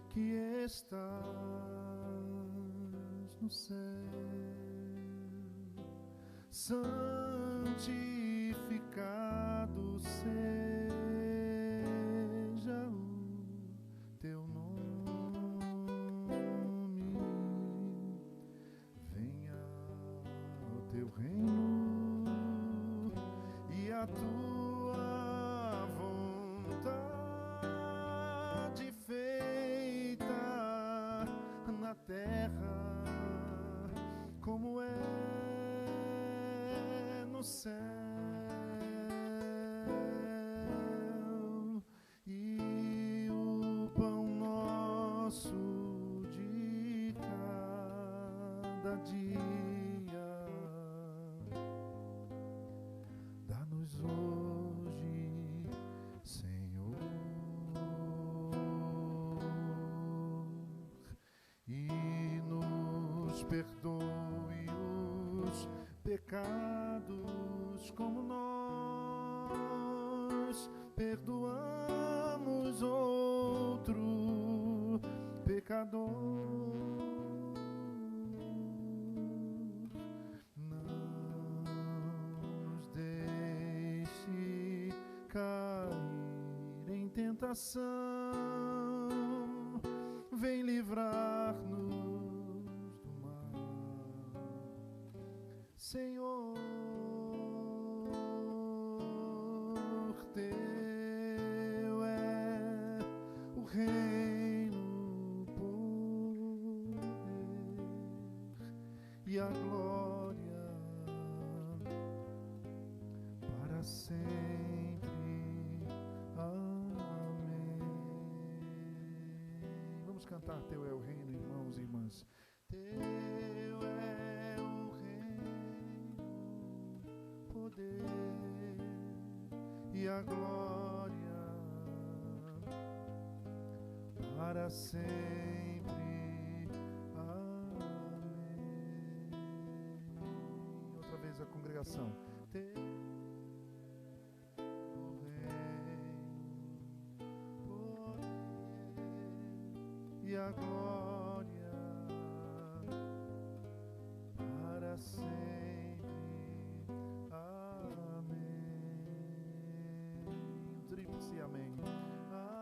Que estás no céu, santificado seja o teu nome, venha o teu reino e a tua vontade feita na terra como é no céu. E o pão nosso de cada dia dá-nos hoje, Senhor, e nos perdoe os pecados como nós perdoamos outro pecador. Não nos deixe cair em tentação, vem livrar-nos do mal, Senhor. Teu é o reino, o poder e a glória para sempre. Amém. Vamos cantar Teu é o reino, irmãos e irmãs. Teu é o reino, poder e a glória para sempre. Amém. Outra vez a congregação. Teu e a glória para sempre. Amém. O tríplice amém. Amém.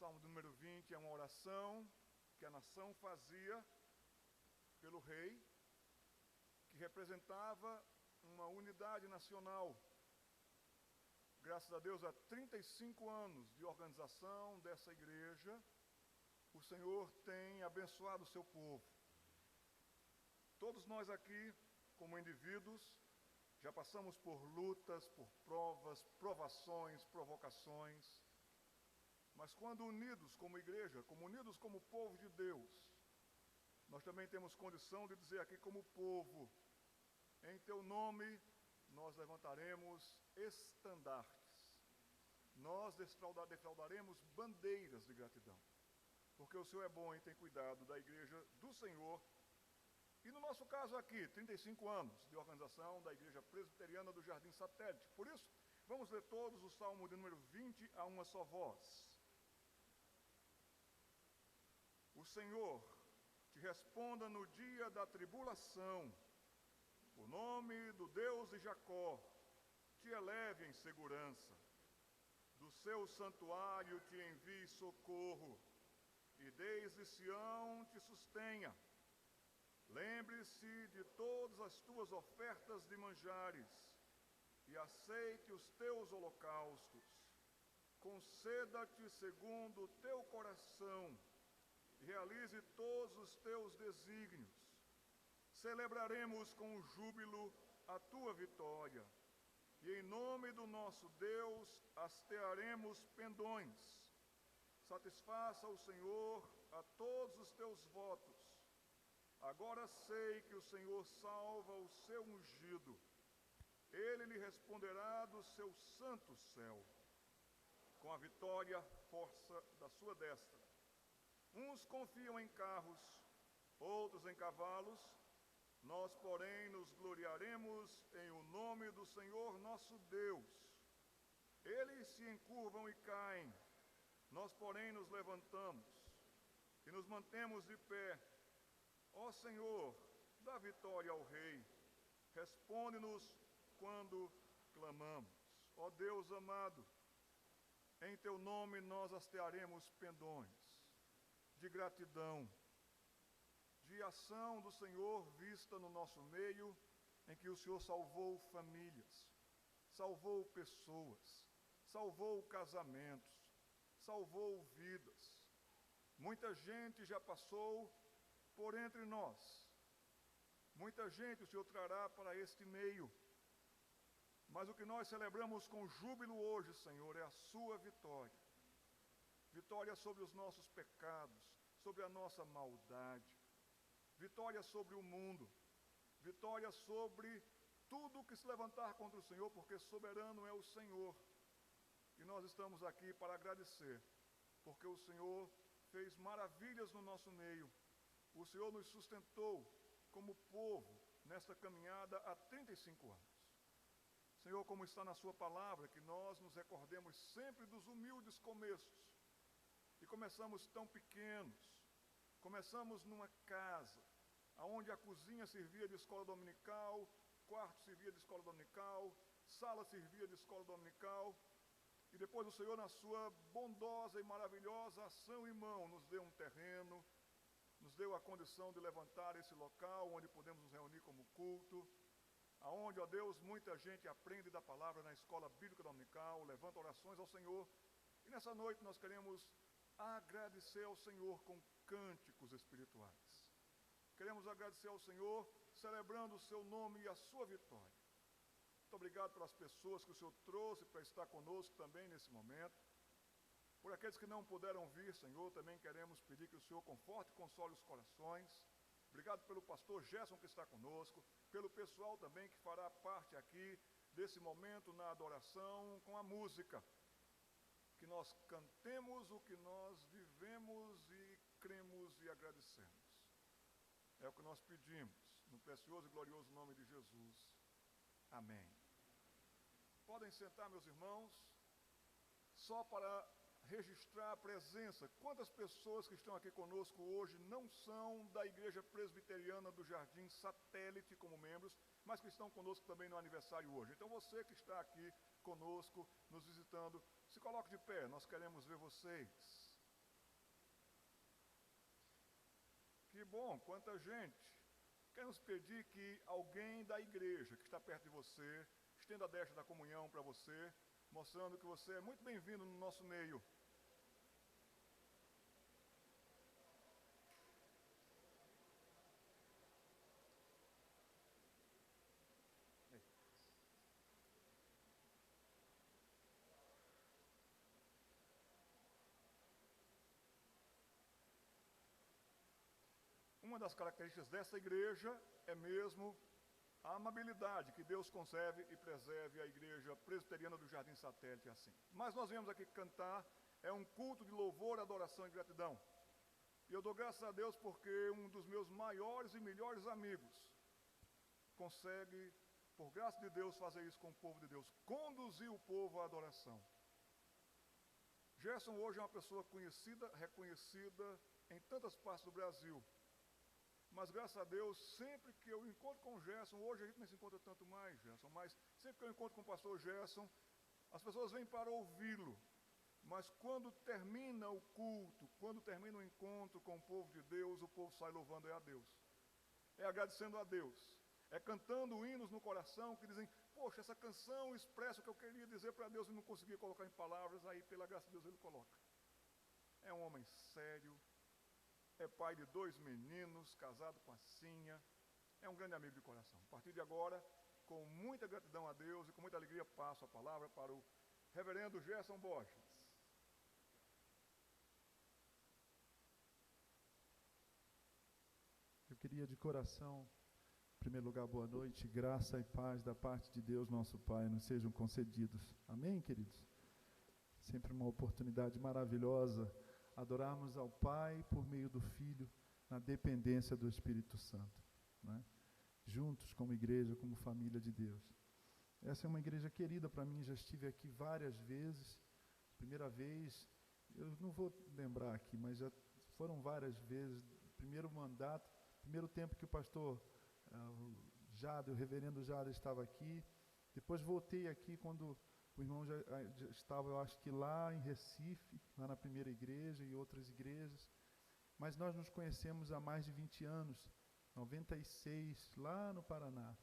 Salmo número 20 é uma oração que a nação fazia pelo rei, que representava uma unidade nacional. Graças a Deus, há 35 anos de organização dessa igreja, o Senhor tem abençoado o seu povo. Todos nós aqui, como indivíduos, já passamos por lutas, por provas, provações, provocações. Mas quando unidos como igreja, como unidos como povo de Deus, nós também temos condição de dizer aqui como povo, em Teu nome nós levantaremos estandartes, nós defraudaremos bandeiras de gratidão, porque o Senhor é bom e tem cuidado da igreja do Senhor. E no nosso caso aqui, 35 anos de organização da Igreja Presbiteriana do Jardim Satélite. Por isso, vamos ler todos o Salmo de número 20 a uma só voz. O Senhor te responda no dia da tribulação, o nome do Deus de Jacó te eleve em segurança, do seu santuário te envie socorro, e desde Sião te sustenha. Lembre-se de todas as tuas ofertas de manjares e aceite os teus holocaustos. Conceda-te segundo o teu coração e realize todos os teus desígnios. Celebraremos com júbilo a tua vitória e em nome do nosso Deus hastearemos pendões. Satisfaça o Senhor a todos os teus votos. Agora sei que o Senhor salva o seu ungido. Ele lhe responderá do seu santo céu, com a vitória, força da sua destra. Uns confiam em carros, outros em cavalos. Nós, porém, nos gloriaremos em o nome do Senhor nosso Deus. Eles se encurvam e caem. Nós, porém, nos levantamos e nos mantemos de pé. Ó Senhor, dá vitória ao Rei. Responde-nos quando clamamos. Ó Deus amado, em teu nome nós hastearemos pendões de gratidão, de ação do Senhor vista no nosso meio, em que o Senhor salvou famílias, salvou pessoas, salvou casamentos, salvou vidas. Muita gente já passou por entre nós. Muita gente o Senhor trará para este meio. Mas o que nós celebramos com júbilo hoje, Senhor, é a sua vitória. Vitória sobre os nossos pecados, sobre a nossa maldade. Vitória sobre o mundo. Vitória sobre tudo que se levantar contra o Senhor, porque soberano é o Senhor. E nós estamos aqui para agradecer, porque o Senhor fez maravilhas no nosso meio. O Senhor nos sustentou como povo nesta caminhada há 35 anos. Senhor, como está na sua palavra, que nós nos recordemos sempre dos humildes começos. E começamos tão pequenos. Começamos numa casa, onde a cozinha servia de escola dominical, quarto servia de escola dominical, sala servia de escola dominical. E depois o Senhor, na sua bondosa e maravilhosa ação e mão, nos deu um terreno, nos deu a condição de levantar esse local onde podemos nos reunir como culto, aonde, ó Deus, muita gente aprende da palavra na escola bíblica dominical, levanta orações ao Senhor. E nessa noite nós queremos agradecer ao Senhor com cânticos espirituais. Queremos agradecer ao Senhor, celebrando o seu nome e a sua vitória. Muito obrigado pelas pessoas que o Senhor trouxe para estar conosco também nesse momento. Por aqueles que não puderam vir, Senhor, também queremos pedir que o Senhor conforte e console os corações. Obrigado pelo pastor Gerson que está conosco, pelo pessoal também que fará parte aqui desse momento na adoração com a música. Que nós cantemos o que nós vivemos e cremos e agradecemos. É o que nós pedimos, no precioso e glorioso nome de Jesus. Amém. Podem sentar, meus irmãos, só para registrar a presença. Quantas pessoas que estão aqui conosco hoje não são da Igreja Presbiteriana do Jardim Satélite como membros, mas que estão conosco também no aniversário hoje. Então você que está aqui conosco, nos visitando, se coloque de pé, nós queremos ver vocês. Que bom, quanta gente. Queremos pedir que alguém da igreja que está perto de você, estenda a destra da comunhão para você, mostrando que você é muito bem-vindo no nosso meio. Uma das características dessa igreja é mesmo a amabilidade que Deus conserve e preserve a Igreja Presbiteriana do Jardim Satélite assim. Mas nós viemos aqui cantar, é um culto de louvor, adoração e gratidão. E eu dou graças a Deus porque um dos meus maiores e melhores amigos consegue, por graça de Deus, fazer isso com o povo de Deus, conduzir o povo à adoração. Gerson hoje é uma pessoa conhecida, reconhecida em tantas partes do Brasil. Mas, graças a Deus, sempre que eu encontro com o Gerson, hoje a gente não se encontra tanto mais, Gerson, mas sempre que eu encontro com o pastor Gerson, as pessoas vêm para ouvi-lo. Mas quando termina o culto, quando termina o encontro com o povo de Deus, o povo sai louvando a Deus. é agradecendo a Deus, é cantando hinos no coração que dizem, poxa, essa canção expressa o que eu queria dizer para Deus e não conseguia colocar em palavras, aí pela graça de Deus ele coloca. É um homem sério, é pai de 2 meninos, casado com a Cinha, é um grande amigo de coração. A partir de agora, com muita gratidão a Deus e com muita alegria, passo a palavra para o reverendo Gerson Borges. Eu queria de coração, em primeiro lugar, boa noite, graça e paz da parte de Deus, nosso Pai, nos sejam concedidos. Amém, queridos? Sempre uma oportunidade maravilhosa, adorarmos ao Pai por meio do Filho, na dependência do Espírito Santo, né? Juntos como igreja, como família de Deus. Essa é uma igreja querida para mim, já estive aqui várias vezes. Primeira vez, eu não vou lembrar aqui, mas já foram várias vezes. Primeiro mandato, primeiro tempo que o pastor Jader, o reverendo Jader estava aqui. Depois voltei aqui quando o irmão já estava, eu acho que lá em Recife, lá na primeira igreja e outras igrejas. Mas nós nos conhecemos há mais de 20 anos, 96, lá no Paraná.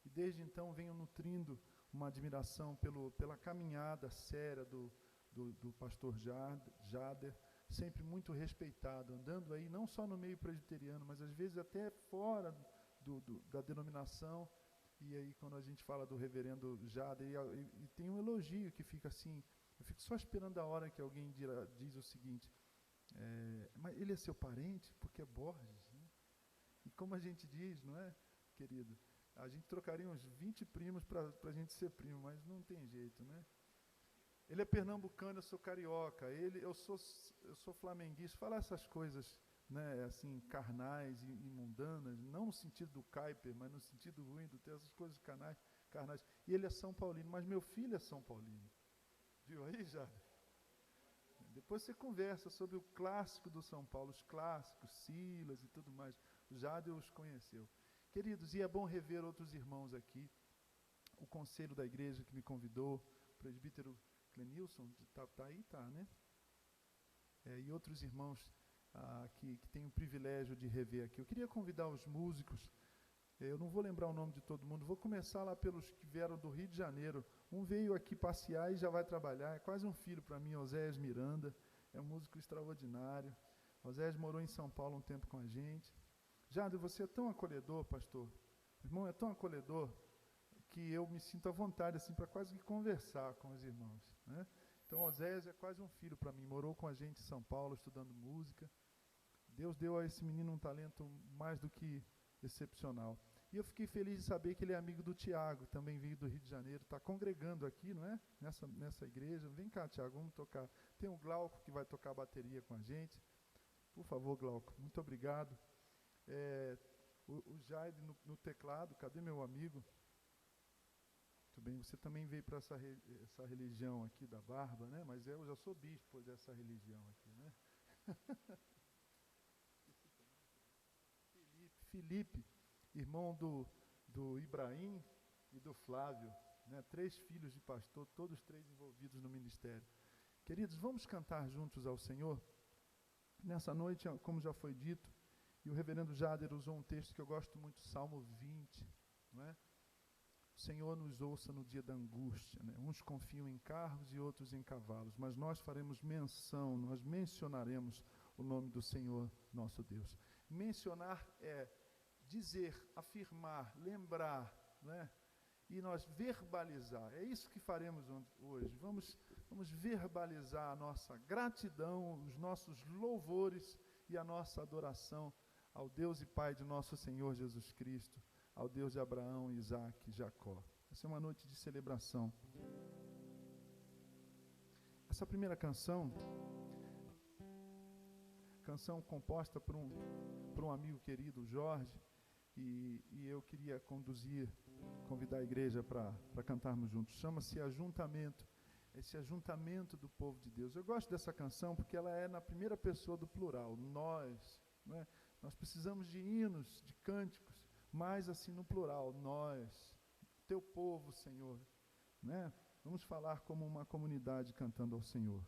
E desde então venho nutrindo uma admiração pela caminhada séria do pastor Jader, sempre muito respeitado, andando aí não só no meio presbiteriano, mas às vezes até fora da denominação. E aí quando a gente fala do reverendo Jader, e tem um elogio que fica assim, eu fico só esperando a hora que alguém diz o seguinte, mas ele é seu parente? Porque é Borges, né? E como a gente diz, não é, querido? A gente trocaria uns 20 primos para a gente ser primo, mas não tem jeito, né? Ele é pernambucano, eu sou carioca, eu sou flamenguista. Falar essas coisas, né, assim, carnais e mundanas, não no sentido do Kuiper, mas no sentido ruim do ter essas coisas carnais. E ele é São Paulino, mas meu filho é São Paulino. Viu aí, Jader? Depois você conversa sobre o clássico do São Paulo, os clássicos, Silas e tudo mais. O Jader os conheceu. Queridos, e é bom rever outros irmãos aqui. O conselho da igreja que me convidou, o presbítero Clenilson, tá aí, tá, né? E outros irmãos que têm o privilégio de rever aqui. Eu queria convidar os músicos, eu não vou lembrar o nome de todo mundo, vou começar lá pelos que vieram do Rio de Janeiro. Um veio aqui passear e já vai trabalhar, é quase um filho para mim, Oséias Miranda, é um músico extraordinário. Oséias morou em São Paulo um tempo com a gente. Jader, você é tão acolhedor, pastor. Irmão, é tão acolhedor que eu me sinto à vontade assim para quase que conversar com os irmãos, né? Então, Oséias é quase um filho para mim. Morou com a gente em São Paulo, estudando música. Deus deu a esse menino um talento mais do que excepcional. E eu fiquei feliz de saber que ele é amigo do Tiago, também veio do Rio de Janeiro, está congregando aqui, não é? Nessa igreja. Vem cá, Tiago, vamos tocar. Tem o Glauco que vai tocar a bateria com a gente. Por favor, Glauco, muito obrigado. O Jaide no teclado, cadê meu amigo? Muito bem, você também veio para essa religião aqui da barba, né? Mas eu já sou bispo dessa religião aqui, né? Felipe, irmão do Ibrahim e do Flávio, né? 3 filhos de pastor, todos 3 envolvidos no ministério. Queridos, vamos cantar juntos ao Senhor? Nessa noite, como já foi dito, e o reverendo Jader usou um texto que eu gosto muito, Salmo 20, não é? O Senhor nos ouça no dia da angústia, né? Uns confiam em carros e outros em cavalos, mas nós faremos menção, nós mencionaremos o nome do Senhor, nosso Deus. Mencionar é dizer, afirmar, lembrar, né? E nós verbalizar. É isso que faremos hoje. Vamos verbalizar a nossa gratidão, os nossos louvores e a nossa adoração ao Deus e Pai de nosso Senhor Jesus Cristo, ao Deus de Abraão, Isaque e Jacó. Essa é uma noite de celebração. Essa primeira canção composta por um amigo querido, Jorge, e eu queria convidar a igreja para cantarmos juntos. Chama-se Ajuntamento, esse ajuntamento do povo de Deus. Eu gosto dessa canção porque ela é na primeira pessoa do plural, nós, não é? Nós precisamos de hinos, de cânticos, mas assim no plural, nós, teu povo, Senhor, né? Vamos falar como uma comunidade cantando ao Senhor.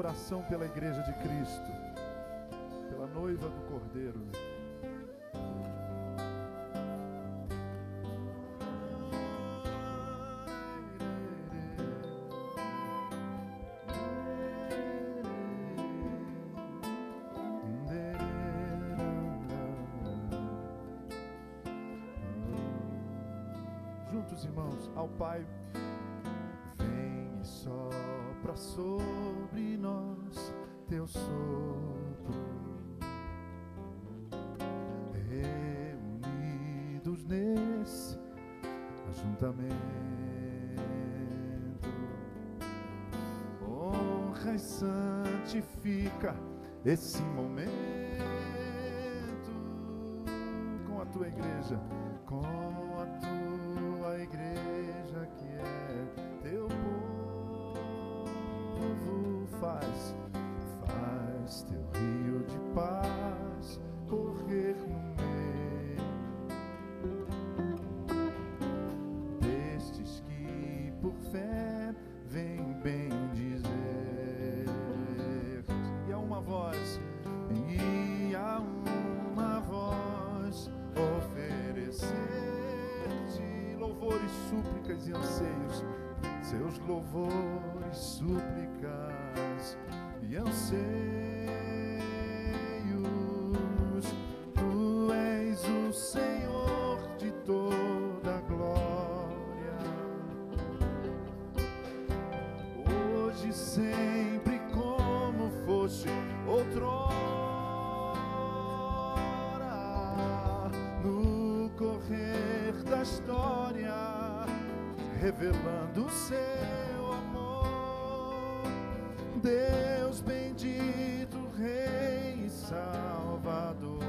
oração pela igreja de Cristo, pela noiva do Cordeiro. Juntos, irmãos, ao Pai. Vem e sopra sobre nós teu sopro, reunidos nesse ajuntamento, honra e santifica esse momento com a tua igreja, com a tua igreja que é teu povo. Faz teu rio de paz correr no meio destes que por fé vem bem dizer. E há uma voz oferecer-te louvores, súplicas e anseios, seus louvores, súplicas e anseios. Tu és o Senhor de toda a glória, hoje, sempre, como foste outrora, no correr da história, revelando o seu amor. Deus bendito, Rei e Salvador.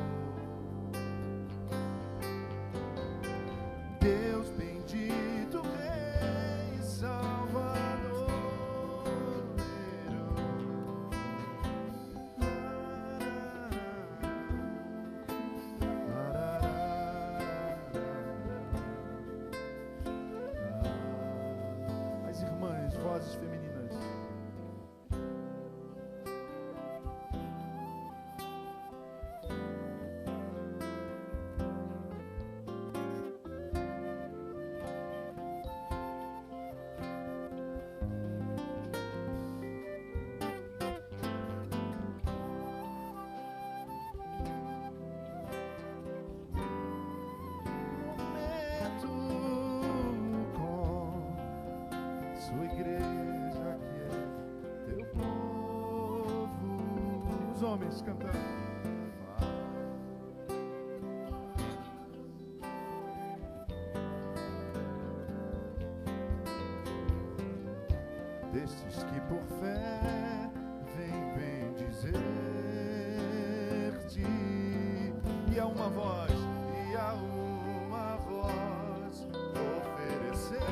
Deus bendito, Rei e Salvador. As irmãs, vozes femininas. Sua igreja que é teu povo. Os homens cantando. Destes que por fé vem bem dizer-te. E há uma voz, oferecer-te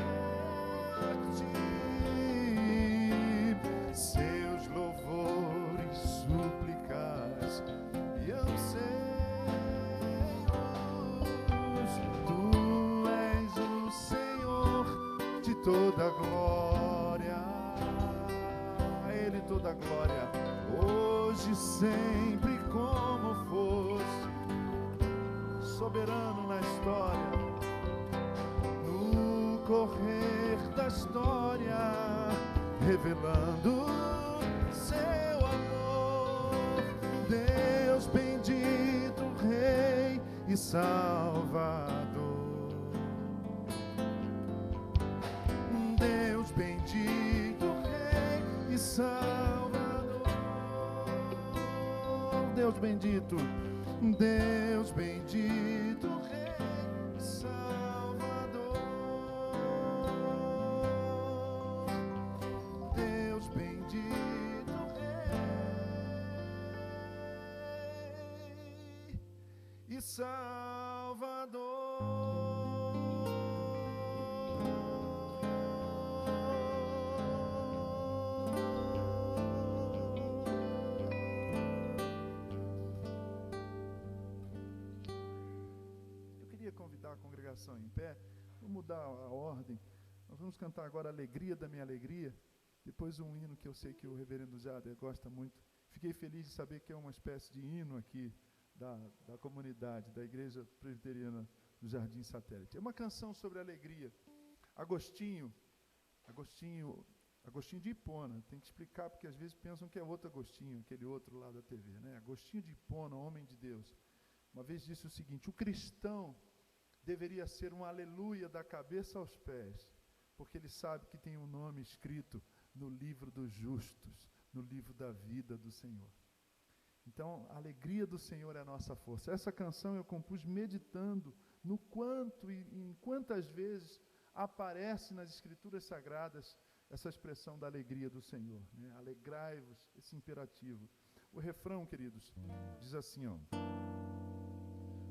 seus louvores, súplicas e anseios. Tu és o Senhor de toda a glória, a Ele toda a glória, hoje, sempre, como foste soberano na história, no correr da história, revelando seu amor. Deus bendito, Rei e Salvador. Deus bendito, Rei e Salvador. Deus bendito, Deus bendito, Rei e Salvador. Deus bendito, Rei e Salvador. Convidar a congregação em pé, vou mudar a ordem. Nós vamos cantar agora a Alegria da Minha Alegria, Depois um hino que eu sei que o reverendo Jader gosta muito. Fiquei feliz de saber que é uma espécie de hino aqui da comunidade, da Igreja Presbiteriana do Jardim Satélite. É uma canção sobre alegria. Agostinho de Hipona, tem que explicar porque às vezes pensam que é outro Agostinho, aquele outro lá da TV, né? Agostinho de Hipona, homem de Deus, uma vez disse o seguinte: o cristão deveria ser um aleluia da cabeça aos pés, porque ele sabe que tem um nome escrito no livro dos justos, no livro da vida do Senhor. Então, a alegria do Senhor é a nossa força. Essa canção eu compus meditando no quanto e em quantas vezes aparece nas Escrituras Sagradas essa expressão da alegria do Senhor, né? Alegrai-vos, esse imperativo. O refrão, queridos, diz assim, ó: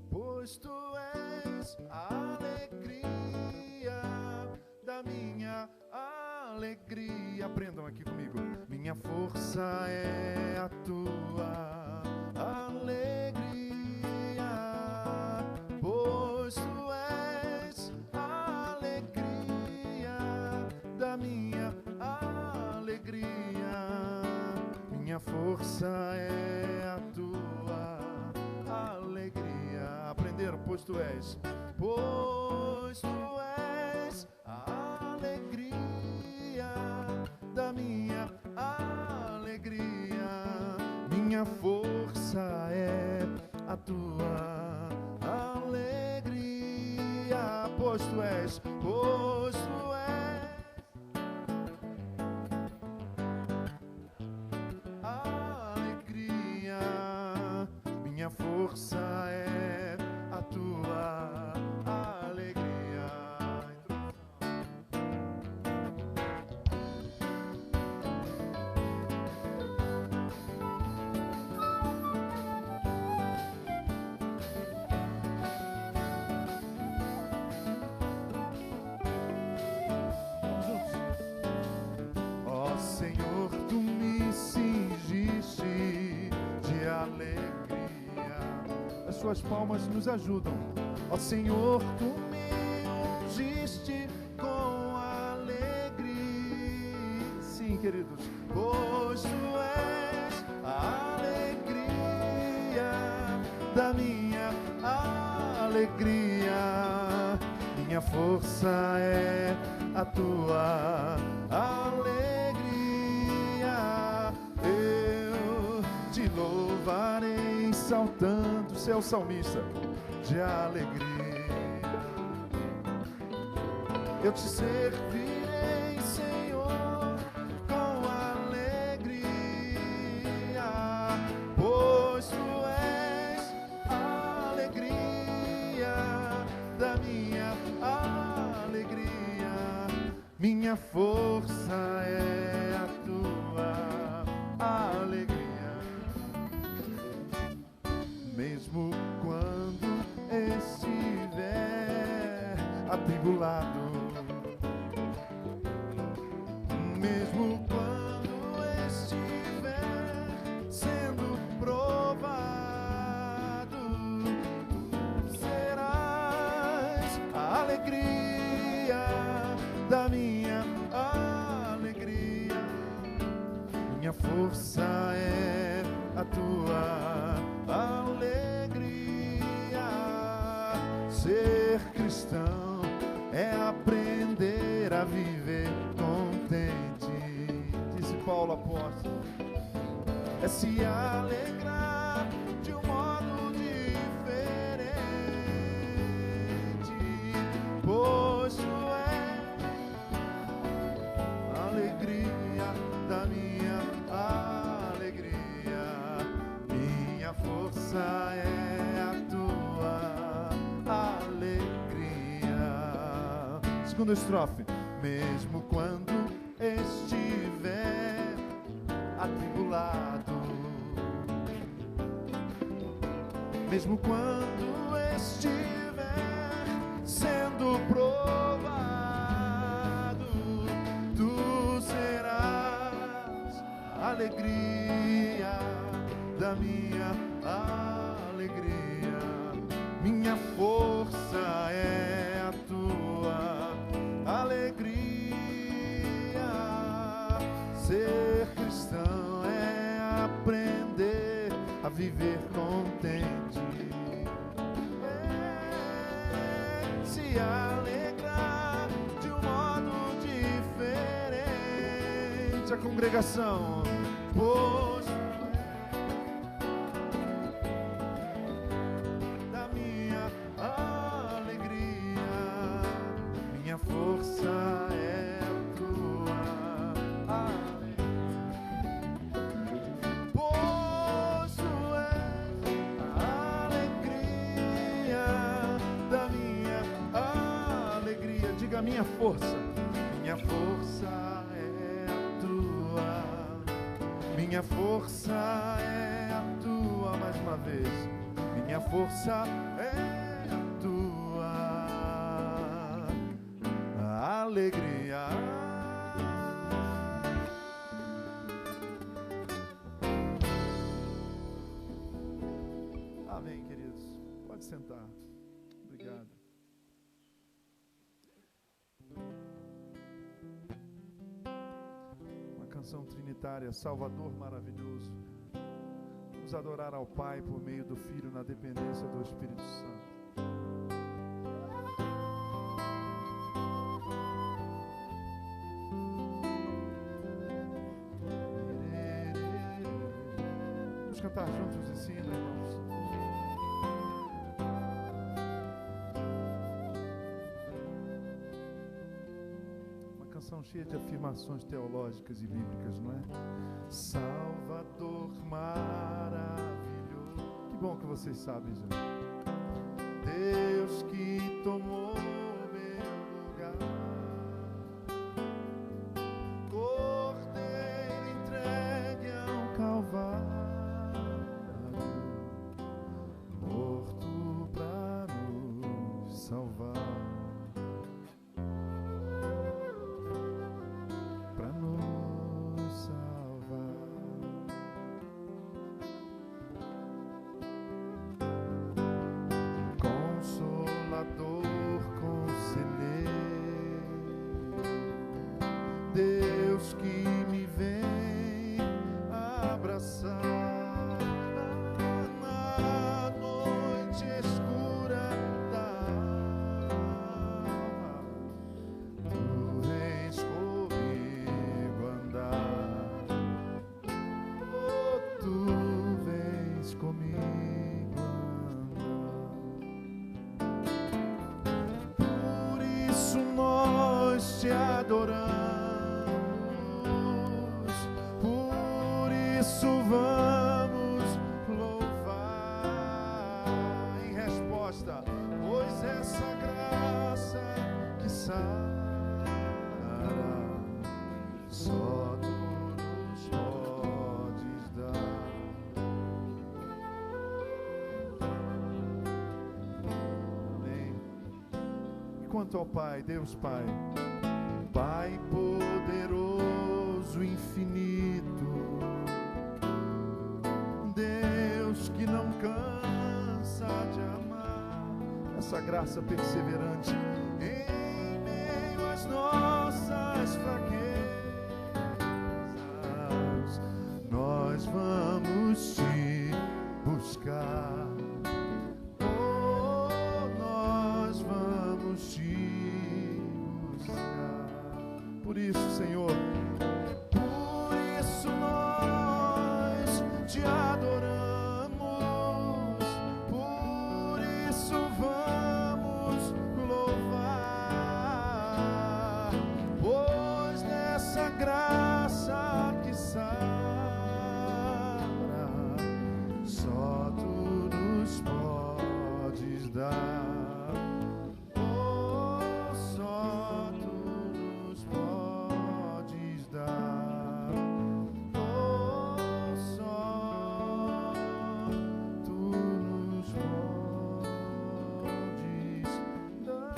pois tu és a alegria da minha alegria. Aprendam aqui comigo. Minha força é a tua alegria, pois tu és a alegria da minha alegria. Minha força é a tua alegria. Aprenderam? Pois tu és a alegria da minha alegria. Minha força é a tua alegria. Pois tu és a alegria. Minha força é a tua alegria. Ó Senhor, tu me cingiste de alegria. As suas palmas nos ajudam. Ó Senhor, tu me ungiste com alegria. Sim, queridos. Pois tu és a alegria da minha alegria. Minha força é a tua alegria. Eu te louvarei saltando, você é o salmista, de alegria. Eu te servirei, Senhor, com alegria, pois tu és a alegria da minha alegria. Minha força é a tua alegria. Mesmo quando estiver atribulado, mesmo quando estiver sendo provado, serás a alegria da minha alegria. Minha força é a tua alegria. Ser cristão é aprender a viver contente, disse Paulo apóstolo. É se alegrar de um modo diferente, pois tu és a alegria da minha alegria. Minha força é a tua alegria. Segunda estrofe. Mesmo quando estiver atribulado, mesmo quando estiver sendo provado, tu serás a alegria da minha alegria. Minha força é a tua alegria. viver contente, se alegrar de um modo diferente. A congregação, pois da minha alegria, minha força é tua. Pois tu és a alegria da minha alegria. Diga minha força é a tua. Minha força é a tua, mais uma vez. Minha força é a tua alegria. Amém, queridos. Pode sentar. Obrigado. Canção trinitária, Salvador maravilhoso. Vamos adorar ao Pai por meio do Filho na dependência do Espírito Santo. Vamos cantar juntos esse hino, irmãos. Canção cheia de afirmações teológicas e bíblicas, não é? Salvador maravilhoso. Que bom que vocês sabem, gente. Deus que tomou meu lugar, Cordeiro entregue ao Calvário, morto para nos salvar. Deus que me vem abraçar na noite escura da alma, tu vens comigo andar, oh, tu vens comigo andar. Por isso nós te adoramos. Vamos louvar em resposta, pois essa graça que sara, só tu nos podes dar. Amém. E quanto ao Pai, Deus Pai, Pai poderoso, infinito, que não cansa de amar, essa graça perseverante em meio às nossas fraquezas, nós vamos te buscar, oh, nós vamos te buscar. Por isso, Senhor, por isso nós te adoramos. Graça que sara, só tu nos podes dar, oh, só tu nos podes dar, oh, só tu nos podes dar.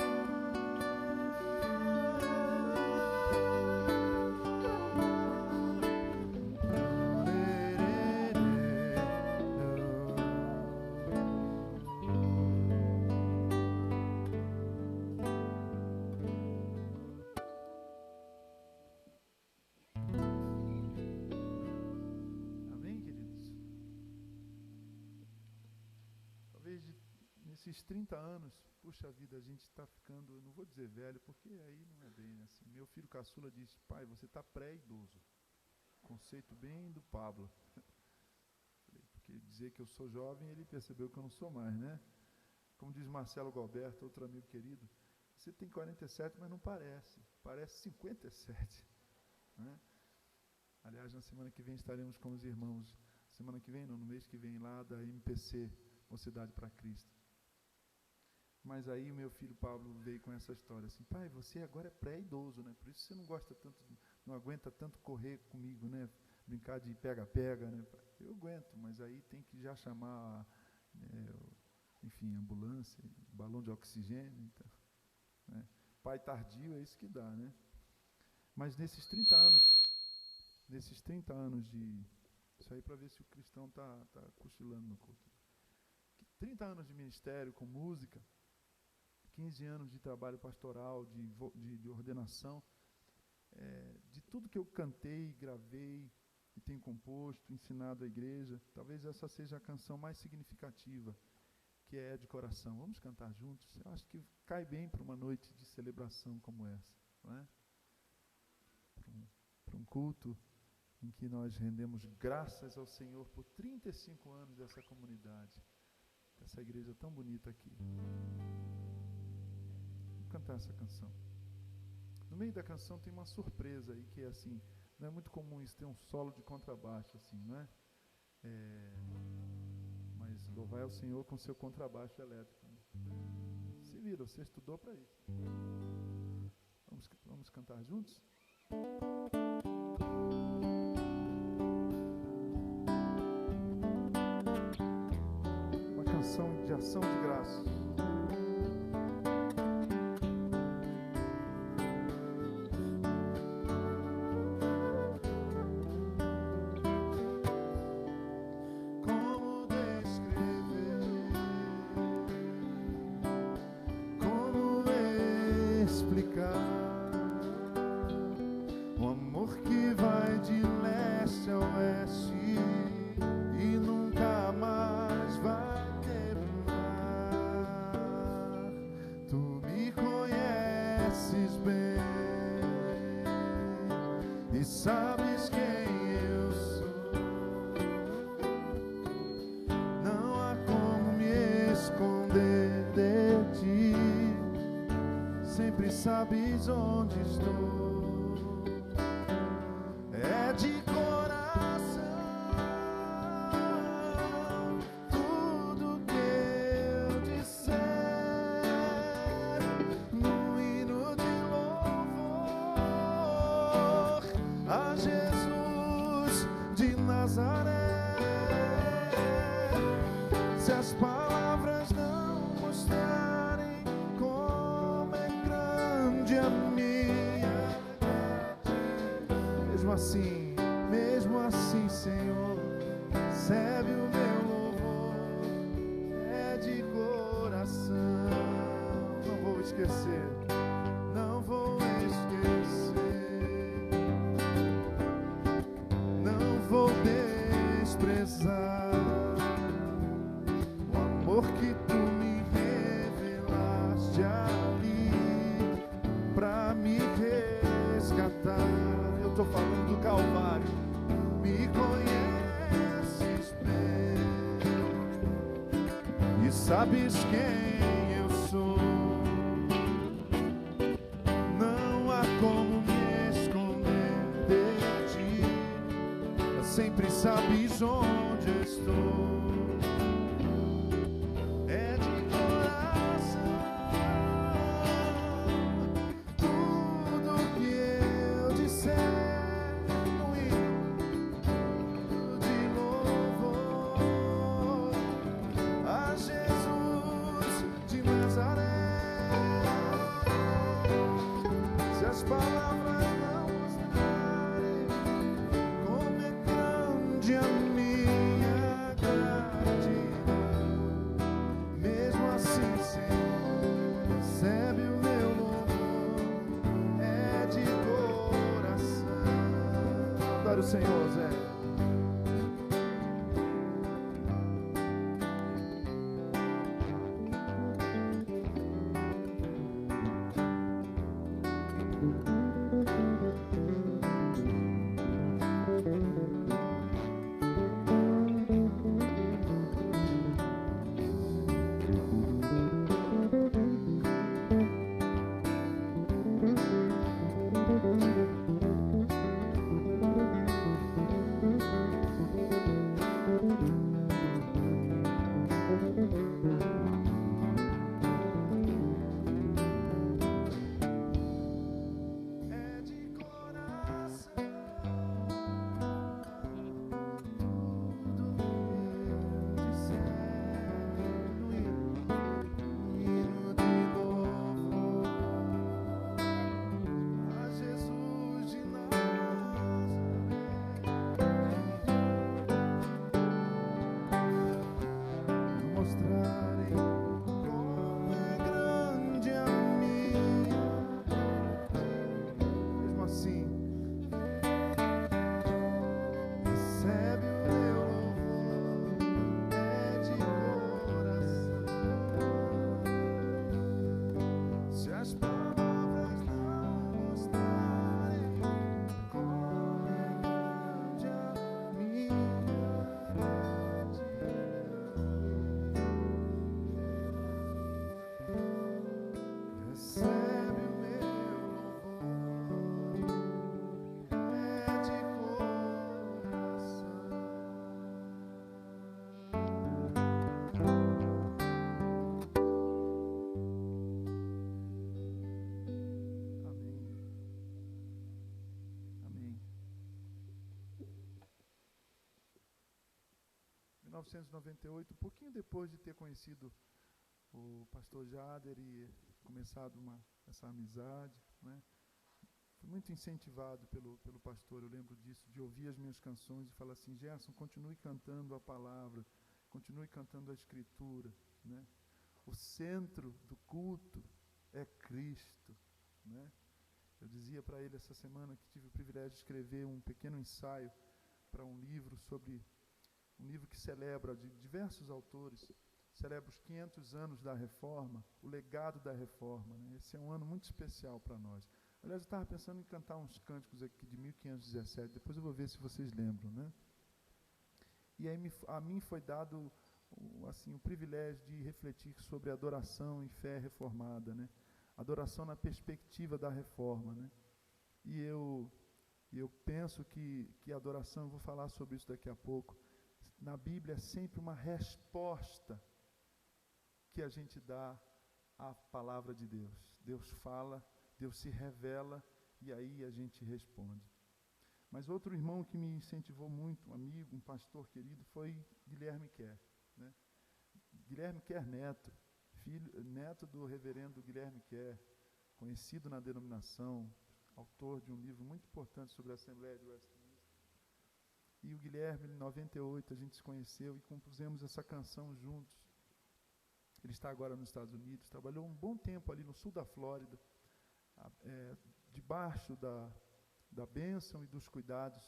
nesses 30 anos, puxa vida, a gente está ficando, eu não vou dizer velho, porque aí não é bem assim. Meu filho caçula disse, pai, você está pré-idoso. Conceito bem do Pablo. Porque dizer que eu sou jovem, ele percebeu que eu não sou mais, né? Como diz Marcelo Galberto, outro amigo querido, você tem 47, mas não parece. Parece 57. Né? Aliás, na semana que vem estaremos com os irmãos. Semana que vem, não, no mês que vem, lá da MPC, Mocidade para Cristo. Mas aí o meu filho Pablo veio com essa história assim, pai, você agora é pré-idoso, né? Por isso você não gosta tanto, não aguenta tanto correr comigo, né? Brincar de pega-pega, né? Eu aguento, mas aí tem que já chamar, enfim, ambulância, balão de oxigênio, então, né? Pai tardio é isso que dá, né? Mas nesses 30 anos de... Isso aí para ver se o cristão está cochilando no culto. 30 anos de ministério com música, 15 anos de trabalho pastoral, de ordenação, de tudo que eu cantei, gravei e tenho composto, ensinado à igreja, talvez essa seja a canção mais significativa, que é de coração. Vamos cantar juntos? Eu acho que cai bem para uma noite de celebração como essa, não é? Para um culto em que nós rendemos graças ao Senhor por 35 anos dessa comunidade, dessa igreja tão bonita aqui. Vamos cantar essa canção. No meio da canção tem uma surpresa aí, que é assim, não é muito comum isso ter um solo de contrabaixo assim, não é? Mas louvai ao Senhor com seu contrabaixo elétrico. Né? Se vira, você estudou para isso. Vamos cantar juntos? Uma canção de ação de graças. Sabes onde estou, é de coração, tudo que eu disser, no hino de louvor a Jesus de Nazaré. Se as palavras não mostrarem como é grande a minha verdade, mesmo assim, Senhor, recebe o meu louvor, é de coração. Não vou esquecer, não vou esquecer, não vou desprezar o amor que tu me revelaste ali pra me resgatar. Eu tô falando do Calvário. Me conheces bem e sabes quem eu sou. Não há como me esconder de ti, sempre sabes onde estou. É de coração, tudo que eu disser, no hino de louvor a Jesus de Nazaré. Se as palavras não mostrarem como é grande a minha gratidão, mesmo assim, Senhor, recebe o meu louvor, é de coração. Adore o Senhor, Zé. 1998, um pouquinho depois de ter conhecido o pastor Jader e começado essa amizade, né? Fui muito incentivado pelo pastor, eu lembro disso, de ouvir as minhas canções e falar assim: Gerson, continue cantando a palavra, continue cantando a Escritura, né? O centro do culto é Cristo, né? Eu dizia para ele essa semana que tive o privilégio de escrever um pequeno ensaio para um livro que celebra, de diversos autores, celebra os 500 anos da Reforma, o legado da Reforma, né? Esse é um ano muito especial para nós. Aliás, eu estava pensando em cantar uns cânticos aqui de 1517, depois eu vou ver se vocês lembram, né? E aí a mim foi dado assim, o privilégio de refletir sobre adoração e fé reformada, né? Adoração na perspectiva da reforma, né? E eu penso que a adoração, eu vou falar sobre isso daqui a pouco, na Bíblia é sempre uma resposta que a gente dá à palavra de Deus. Deus fala, Deus se revela e aí a gente responde. Mas outro irmão que me incentivou muito, um amigo, um pastor querido, foi Guilherme Kerr, né? Guilherme Kerr Neto, neto do reverendo Guilherme Kerr, conhecido na denominação, autor de um livro muito importante sobre a Assembleia de Westminster. E o Guilherme, em 98, a gente se conheceu e compusemos essa canção juntos. Ele está agora nos Estados Unidos, trabalhou um bom tempo ali no sul da Flórida, debaixo da bênção e dos cuidados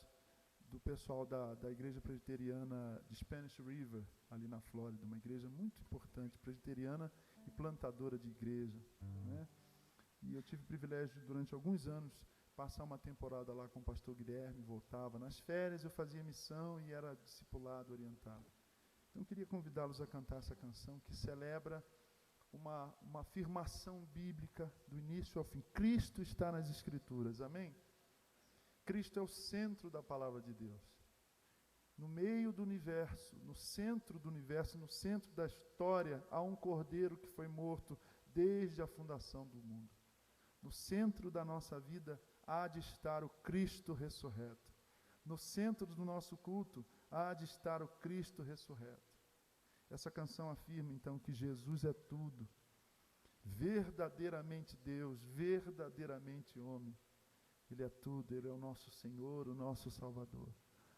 do pessoal da igreja presbiteriana de Spanish River, ali na Flórida, uma igreja muito importante, presbiteriana e plantadora de igreja, né? E eu tive o privilégio, durante alguns anos, passar uma temporada lá com o pastor Guilherme, voltava. Nas férias eu fazia missão e era discipulado, orientado. Então eu queria convidá-los a cantar essa canção que celebra uma afirmação bíblica do início ao fim. Cristo está nas Escrituras, amém? Cristo é o centro da palavra de Deus. No meio do universo, no centro do universo, no centro da história, há um cordeiro que foi morto desde a fundação do mundo. No centro da nossa vida há de estar o Cristo ressurreto. No centro do nosso culto há de estar o Cristo ressurreto. Essa canção afirma então que Jesus é tudo, verdadeiramente Deus, verdadeiramente homem. Ele é tudo, Ele é o nosso Senhor, o nosso Salvador.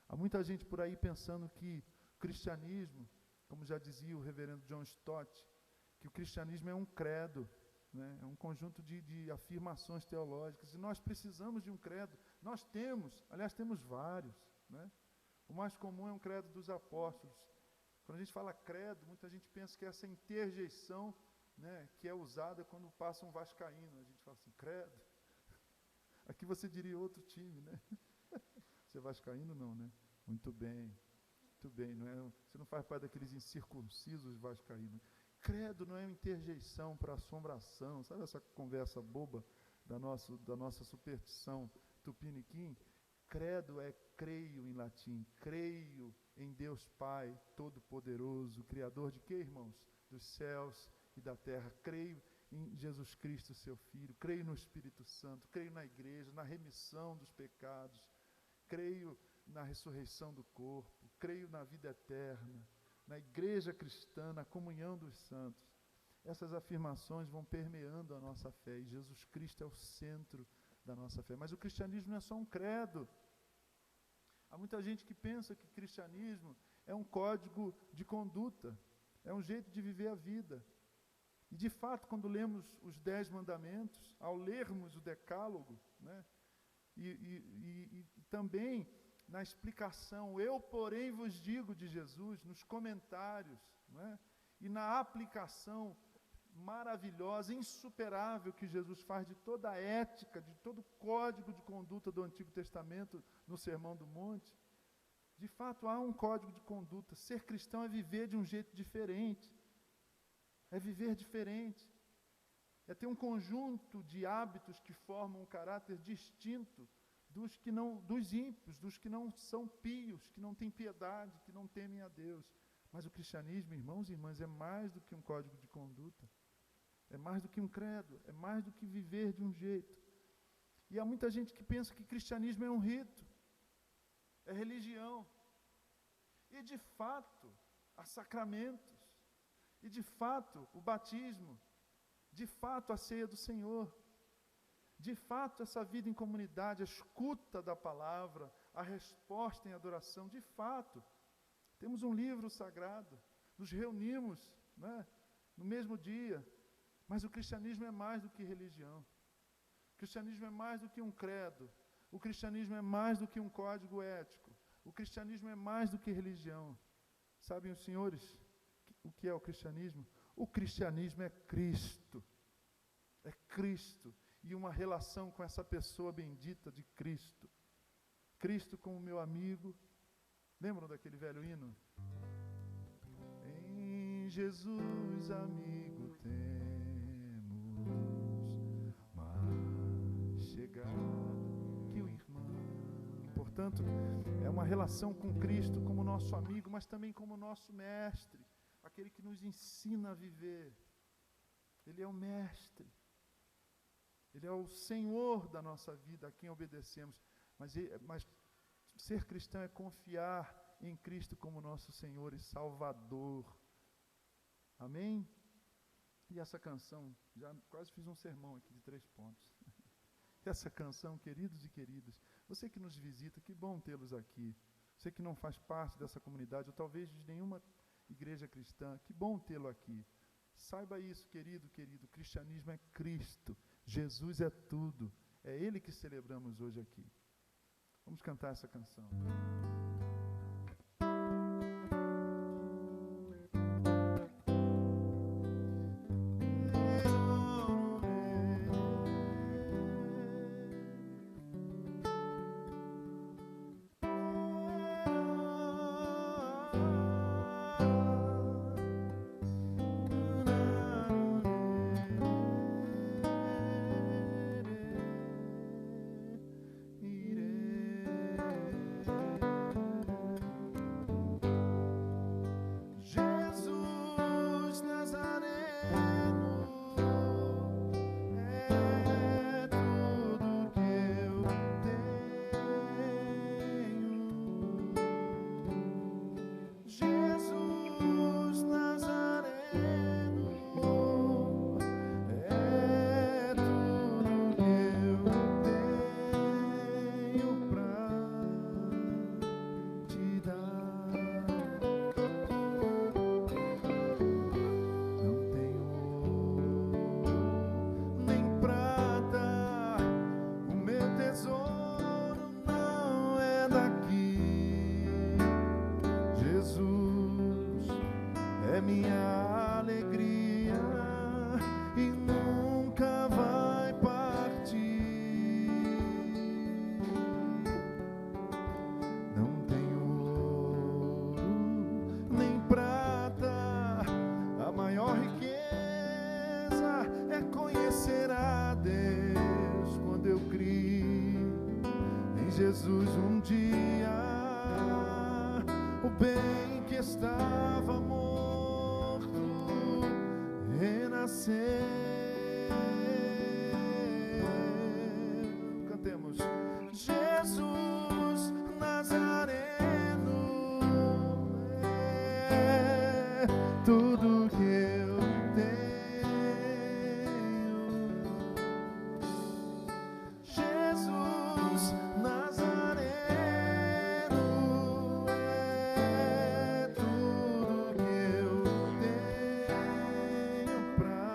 Há muita gente por aí pensando que o cristianismo, como já dizia o reverendo John Stott, que o cristianismo é um credo, né? É um conjunto de afirmações teológicas, e nós precisamos de um credo. Nós temos, aliás, temos vários, né? O mais comum é um credo dos apóstolos. Quando a gente fala credo, muita gente pensa que é essa interjeição, né, que é usada quando passa um vascaíno. A gente fala assim, credo. Aqui você diria outro time, né? Você é vascaíno? Não, né? Muito bem, não é, você não faz parte daqueles incircuncisos vascaínos. Credo não é uma interjeição para assombração, sabe essa conversa boba da nossa superstição tupiniquim? Credo é creio em latim, creio em Deus Pai Todo-Poderoso, Criador de quê, irmãos? Dos céus e da terra. Creio em Jesus Cristo, seu Filho, creio no Espírito Santo, creio na igreja, na remissão dos pecados, creio na ressurreição do corpo, creio na vida eterna, na igreja cristã, na comunhão dos santos. Essas afirmações vão permeando a nossa fé, e Jesus Cristo é o centro da nossa fé. Mas o cristianismo não é só um credo. Há muita gente que pensa que cristianismo é um código de conduta, é um jeito de viver a vida. E de fato, quando lemos os 10 mandamentos, ao lermos o decálogo, né, e também na explicação, eu porém vos digo de Jesus, nos comentários, né, e na aplicação maravilhosa, insuperável que Jesus faz de toda a ética, de todo o código de conduta do Antigo Testamento no Sermão do Monte. De fato, há um código de conduta. Ser cristão é viver de um jeito diferente. É viver diferente. É ter um conjunto de hábitos que formam um caráter distinto dos ímpios, dos que não são pios, que não têm piedade, que não temem a Deus. Mas o cristianismo, irmãos e irmãs, é mais do que um código de conduta. É mais do que um credo, é mais do que viver de um jeito. E há muita gente que pensa que cristianismo é um rito, é religião. E de fato, a sacramentos. E de fato, o batismo, de fato, a ceia do Senhor, de fato, essa vida em comunidade, a escuta da palavra, a resposta em adoração, de fato. Temos um livro sagrado, nos reunimos, né, no mesmo dia, mas o cristianismo é mais do que religião. O cristianismo é mais do que um credo. O cristianismo é mais do que um código ético. O cristianismo é mais do que religião. Sabem os senhores o que é o cristianismo? O cristianismo é Cristo. É Cristo. E uma relação com essa pessoa bendita de Cristo. Cristo como meu amigo. Lembram daquele velho hino? Em Jesus, amigo, temos mais chegado que o irmão. Portanto, é uma relação com Cristo como nosso amigo, mas também como nosso mestre, aquele que nos ensina a viver. Ele é o mestre. Ele é o Senhor da nossa vida, a quem obedecemos. Mas ser cristão é confiar em Cristo como nosso Senhor e Salvador. Amém? E essa canção, já quase fiz um sermão aqui de 3 pontos. Essa canção, queridos e queridas, você que nos visita, que bom tê-los aqui. Você que não faz parte dessa comunidade, ou talvez de nenhuma igreja cristã, que bom tê-lo aqui. Saiba isso, querido, o cristianismo é Cristo. Jesus é tudo. É Ele que celebramos hoje aqui. Vamos cantar essa canção. Minha alegria e nunca vai partir. Não tenho ouro nem prata, a maior riqueza é conhecer a Deus. Quando eu criei em Jesus um dia, o bem que estava morto renasceu. Cantemos. Jesus Nazareno é tudo que eu tenho. Jesus Nazareno é tudo que eu tenho pra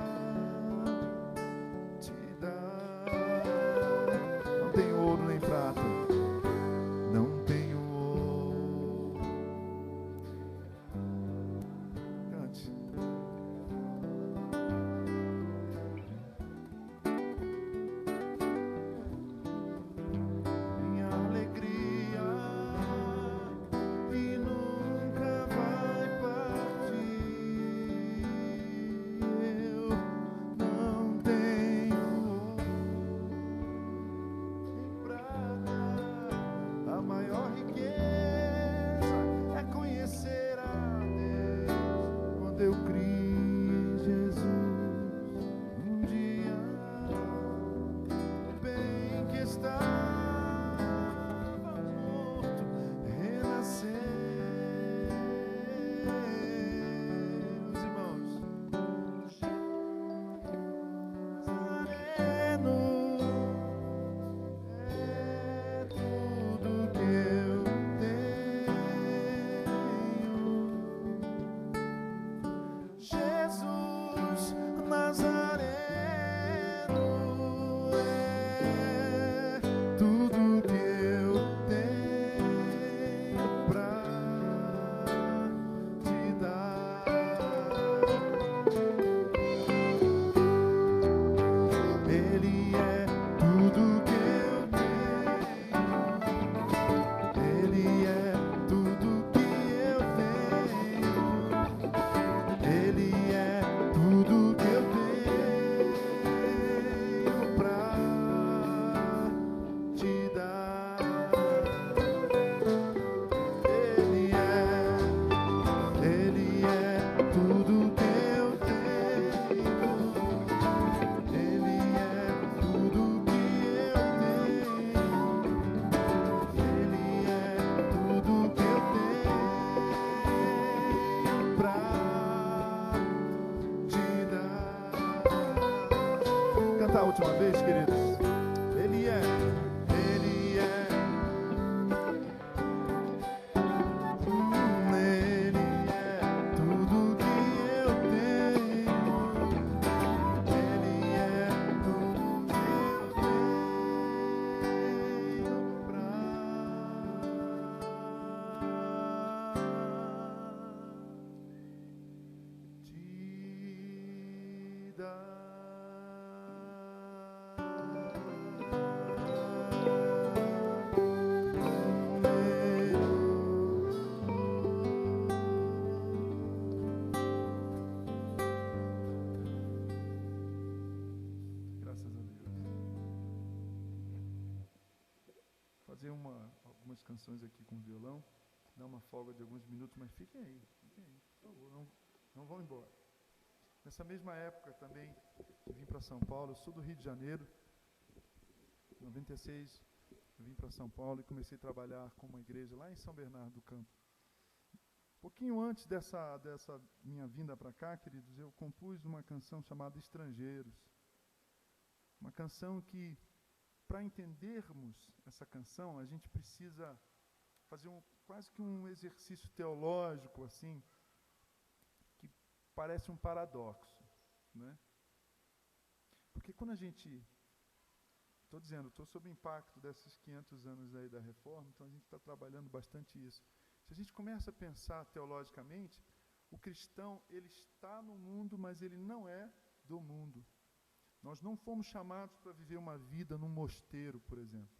cantar a última vez, queridos. Ele é tudo que eu tenho. Ele é tudo que eu tenho pra te dar. Graças a Deus. Fazer algumas canções aqui com violão, dar uma folga de alguns minutos, mas fiquem aí, por favor, não vão embora. Nessa mesma época também, eu vim para São Paulo, eu sou do Rio de Janeiro, em 96, eu vim para São Paulo e comecei a trabalhar com uma igreja lá em São Bernardo do Campo. Pouquinho antes dessa minha vinda para cá, queridos, eu compus uma canção chamada Estrangeiros. Uma canção que, para entendermos essa canção, a gente precisa fazer quase que um exercício teológico, assim, que parece um paradoxo, né? Porque quando a gente... estou sob o impacto desses 500 anos aí da Reforma, então a gente está trabalhando bastante isso. Se a gente começa a pensar teologicamente, o cristão, ele está no mundo, mas ele não é do mundo. Nós não fomos chamados para viver uma vida num mosteiro, por exemplo.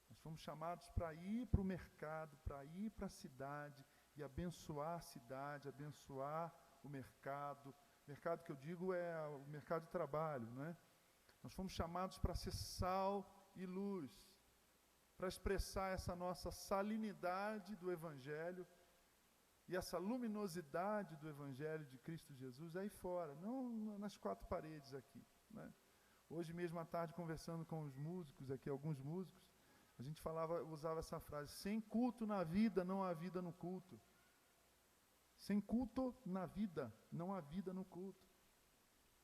Nós fomos chamados para ir para o mercado, para ir para a cidade e abençoar a cidade, abençoar o mercado. O mercado que eu digo é o mercado de trabalho, não é? Nós fomos chamados para ser sal e luz, para expressar essa nossa salinidade do Evangelho e essa luminosidade do Evangelho de Cristo Jesus aí fora, não nas quatro paredes aqui, né? Hoje mesmo à tarde, conversando com os músicos aqui, alguns músicos, a gente usava essa frase: sem culto na vida, não há vida no culto. Sem culto na vida, não há vida no culto.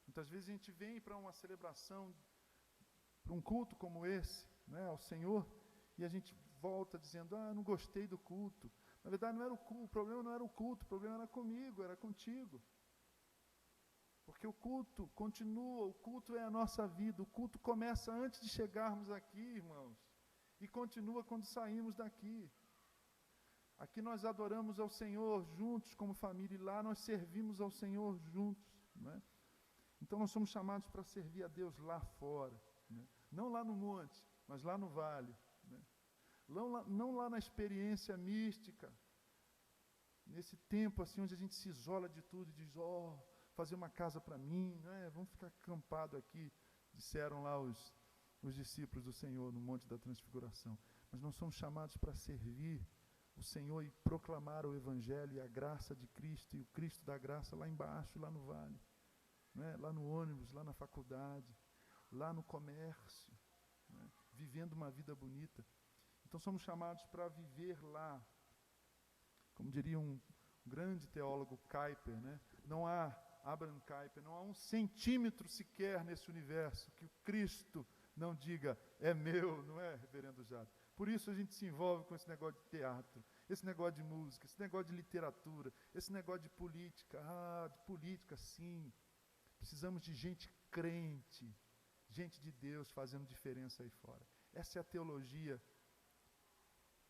Muitas vezes a gente vem para uma celebração, para um culto como esse, né, ao Senhor, e a gente volta dizendo: não gostei do culto. Na verdade, o problema não era o culto, o problema era comigo, era contigo. Porque o culto continua, o culto é a nossa vida, o culto começa antes de chegarmos aqui, irmãos, e continua quando saímos daqui. Aqui nós adoramos ao Senhor juntos como família, e lá nós servimos ao Senhor juntos, né? Então nós somos chamados para servir a Deus lá fora, né? Não lá no monte, mas lá no vale, né? Não lá na experiência mística, nesse tempo assim onde a gente se isola de tudo e diz: fazer uma casa para mim, né? Vamos ficar acampado aqui, disseram lá os discípulos do Senhor no Monte da Transfiguração. Mas nós somos chamados para servir o Senhor e proclamar o Evangelho e a graça de Cristo, e o Cristo da graça lá embaixo, lá no vale, né? Lá no ônibus, lá na faculdade, lá no comércio, né? Vivendo uma vida bonita. Então somos chamados para viver lá, como diria um grande teólogo Kuyper, né? Abraham Kuyper, não há 1 centímetro sequer nesse universo que o Cristo não diga: é meu, não é, reverendo Jado? Por isso a gente se envolve com esse negócio de teatro, esse negócio de música, esse negócio de literatura, esse negócio de política. De política, sim. Precisamos de gente crente, gente de Deus fazendo diferença aí fora. Essa é a teologia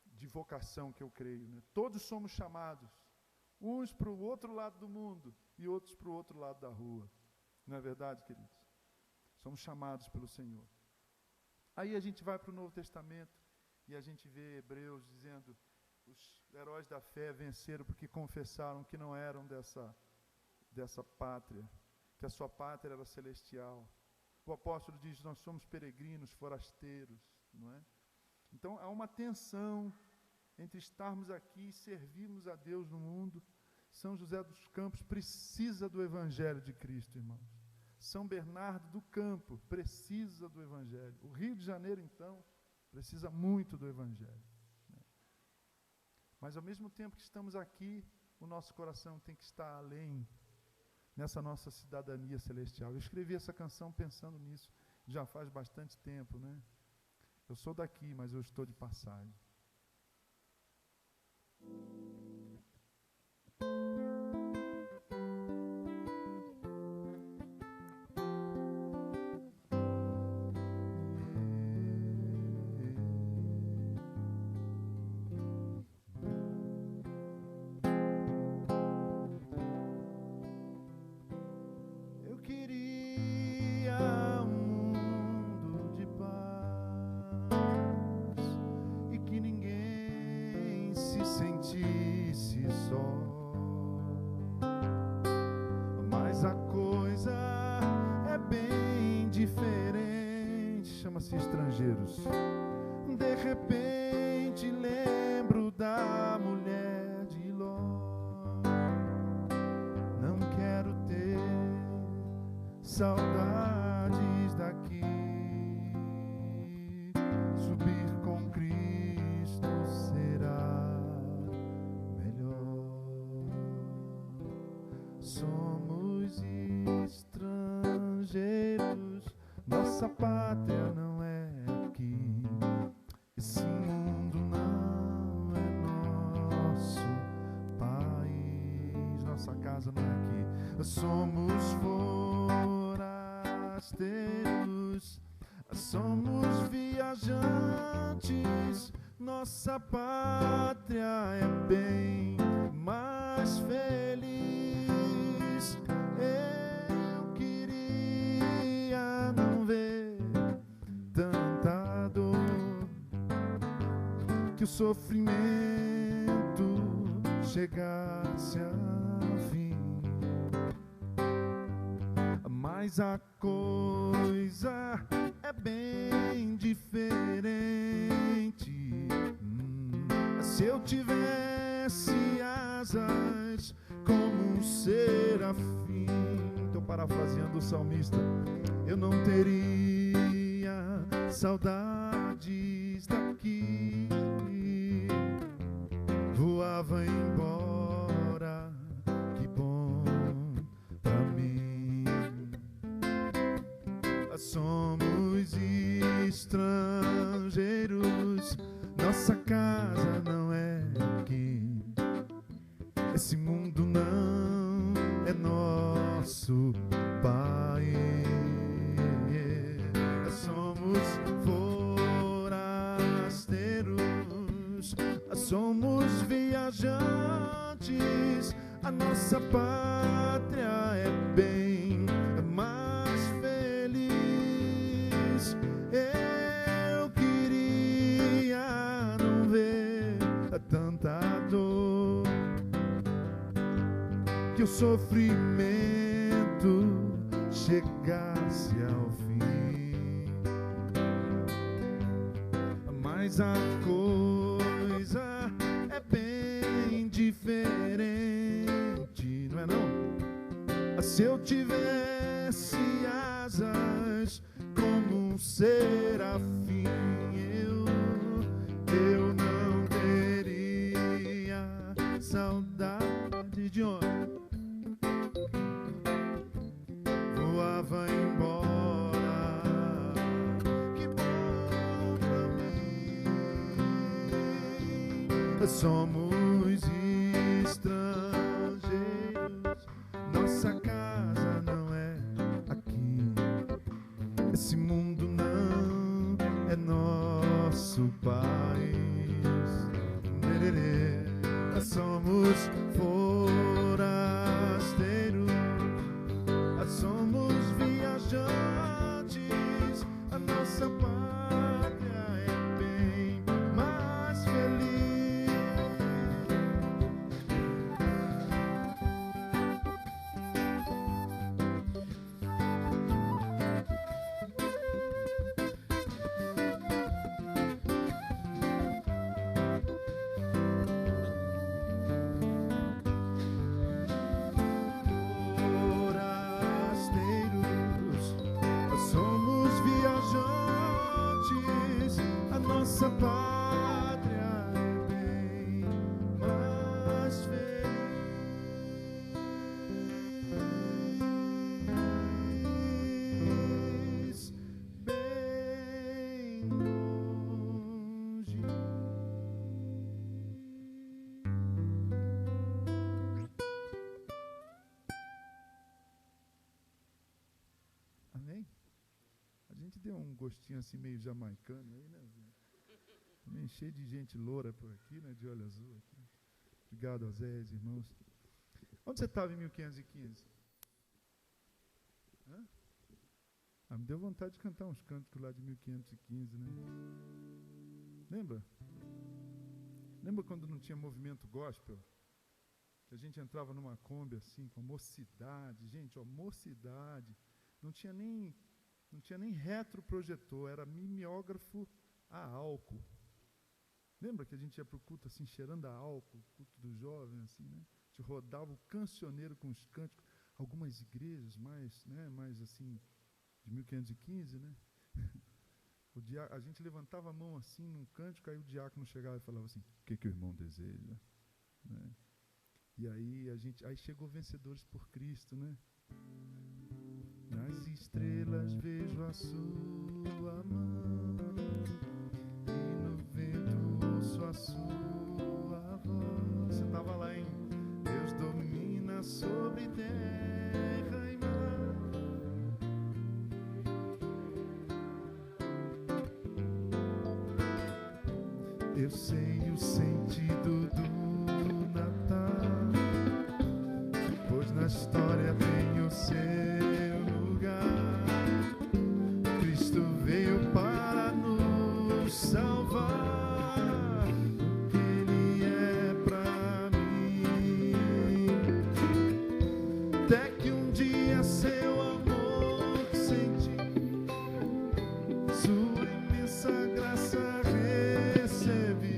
de vocação que eu creio, né? Todos somos chamados, uns para o outro lado do mundo e outros para o outro lado da rua. Não é verdade, queridos? Somos chamados pelo Senhor. Aí a gente vai para o Novo Testamento e a gente vê Hebreus dizendo: os heróis da fé venceram porque confessaram que não eram dessa pátria, que a sua pátria era celestial. O apóstolo diz: nós somos peregrinos, forasteiros, não é? Então há uma tensão entre estarmos aqui e servirmos a Deus no mundo. São José dos Campos precisa do Evangelho de Cristo, irmãos. São Bernardo do Campo precisa do Evangelho. O Rio de Janeiro, então, precisa muito do Evangelho, né? Mas ao mesmo tempo que estamos aqui, o nosso coração tem que estar além. nessa nossa cidadania celestial. Eu escrevi essa canção pensando nisso, já faz bastante tempo, né? Eu sou daqui, mas eu estou de passagem. Estrangeiros. De repente lembro da mulher de Ló. Não quero ter saudades daqui. Subir com Cristo será melhor. Somos estrangeiros, nossa pátria não é aqui. Esse mundo não é nosso país, nossa casa não é aqui. Somos forasteiros, somos viajantes, nossa pátria é bem mais feliz. Eu queria não ver tanta dor, que o sofrimento chegasse ao fim. Mas a coisa é bem diferente. Se eu tivesse asas como um serafim, estou parafraseando o salmista, eu não teria saudades daqui. Voava embora, que bom pra mim. Somos estrangeiros, nossa casa não é aqui. Esse mundo não é nosso país. Somos forasteiros, somos viajantes, a nossa pátria é bem mais feliz. Eu queria não ver tanta dor, que o sofrimento chegasse ao fim. Mas a coisa é bem diferente, não é não? Se eu tivesse asas como um serafim, eu não teria saudade de onde voava embora. Que bom pra mim. Somos estrangeiros, nossa casa não é aqui. Esse mundo não é nosso país. Somos forasteiros, somos viajantes, a nossa pátria é bem mais feliz. Somos viajantes, Amém? A gente deu um gostinho assim meio jamaicano aí, né? Meio cheio de gente loura por aqui, né? De olho azul aqui. Obrigado, Osés, irmãos. Onde você estava em 1515? Hã? Me deu vontade de cantar uns cânticos lá de 1515, né? Lembra? Lembra quando não tinha movimento gospel? Que a gente entrava numa Kombi assim, com mocidade. Gente, ó, mocidade. Não tinha nem retroprojetor, era mimeógrafo a álcool. Lembra que a gente ia para o culto assim, cheirando a álcool, culto do jovem, assim, né? A gente rodava o cancioneiro com os cânticos. Algumas igrejas mais assim, de 1515, né? A gente levantava a mão assim num cântico, aí o diácono chegava e falava assim, o que o irmão deseja? Né? E aí chegou Vencedores por Cristo, né? Nas estrelas vejo a sua mão, e no vento ouço a sua voz. Você estava lá, hein? Deus domina sobre terra e mar. Eu sei o sentido do Natal, pois na história tem o seu lugar. Cristo veio para nos salvar, Ele é pra mim. Até que um dia seu amor senti, sua imensa graça recebi.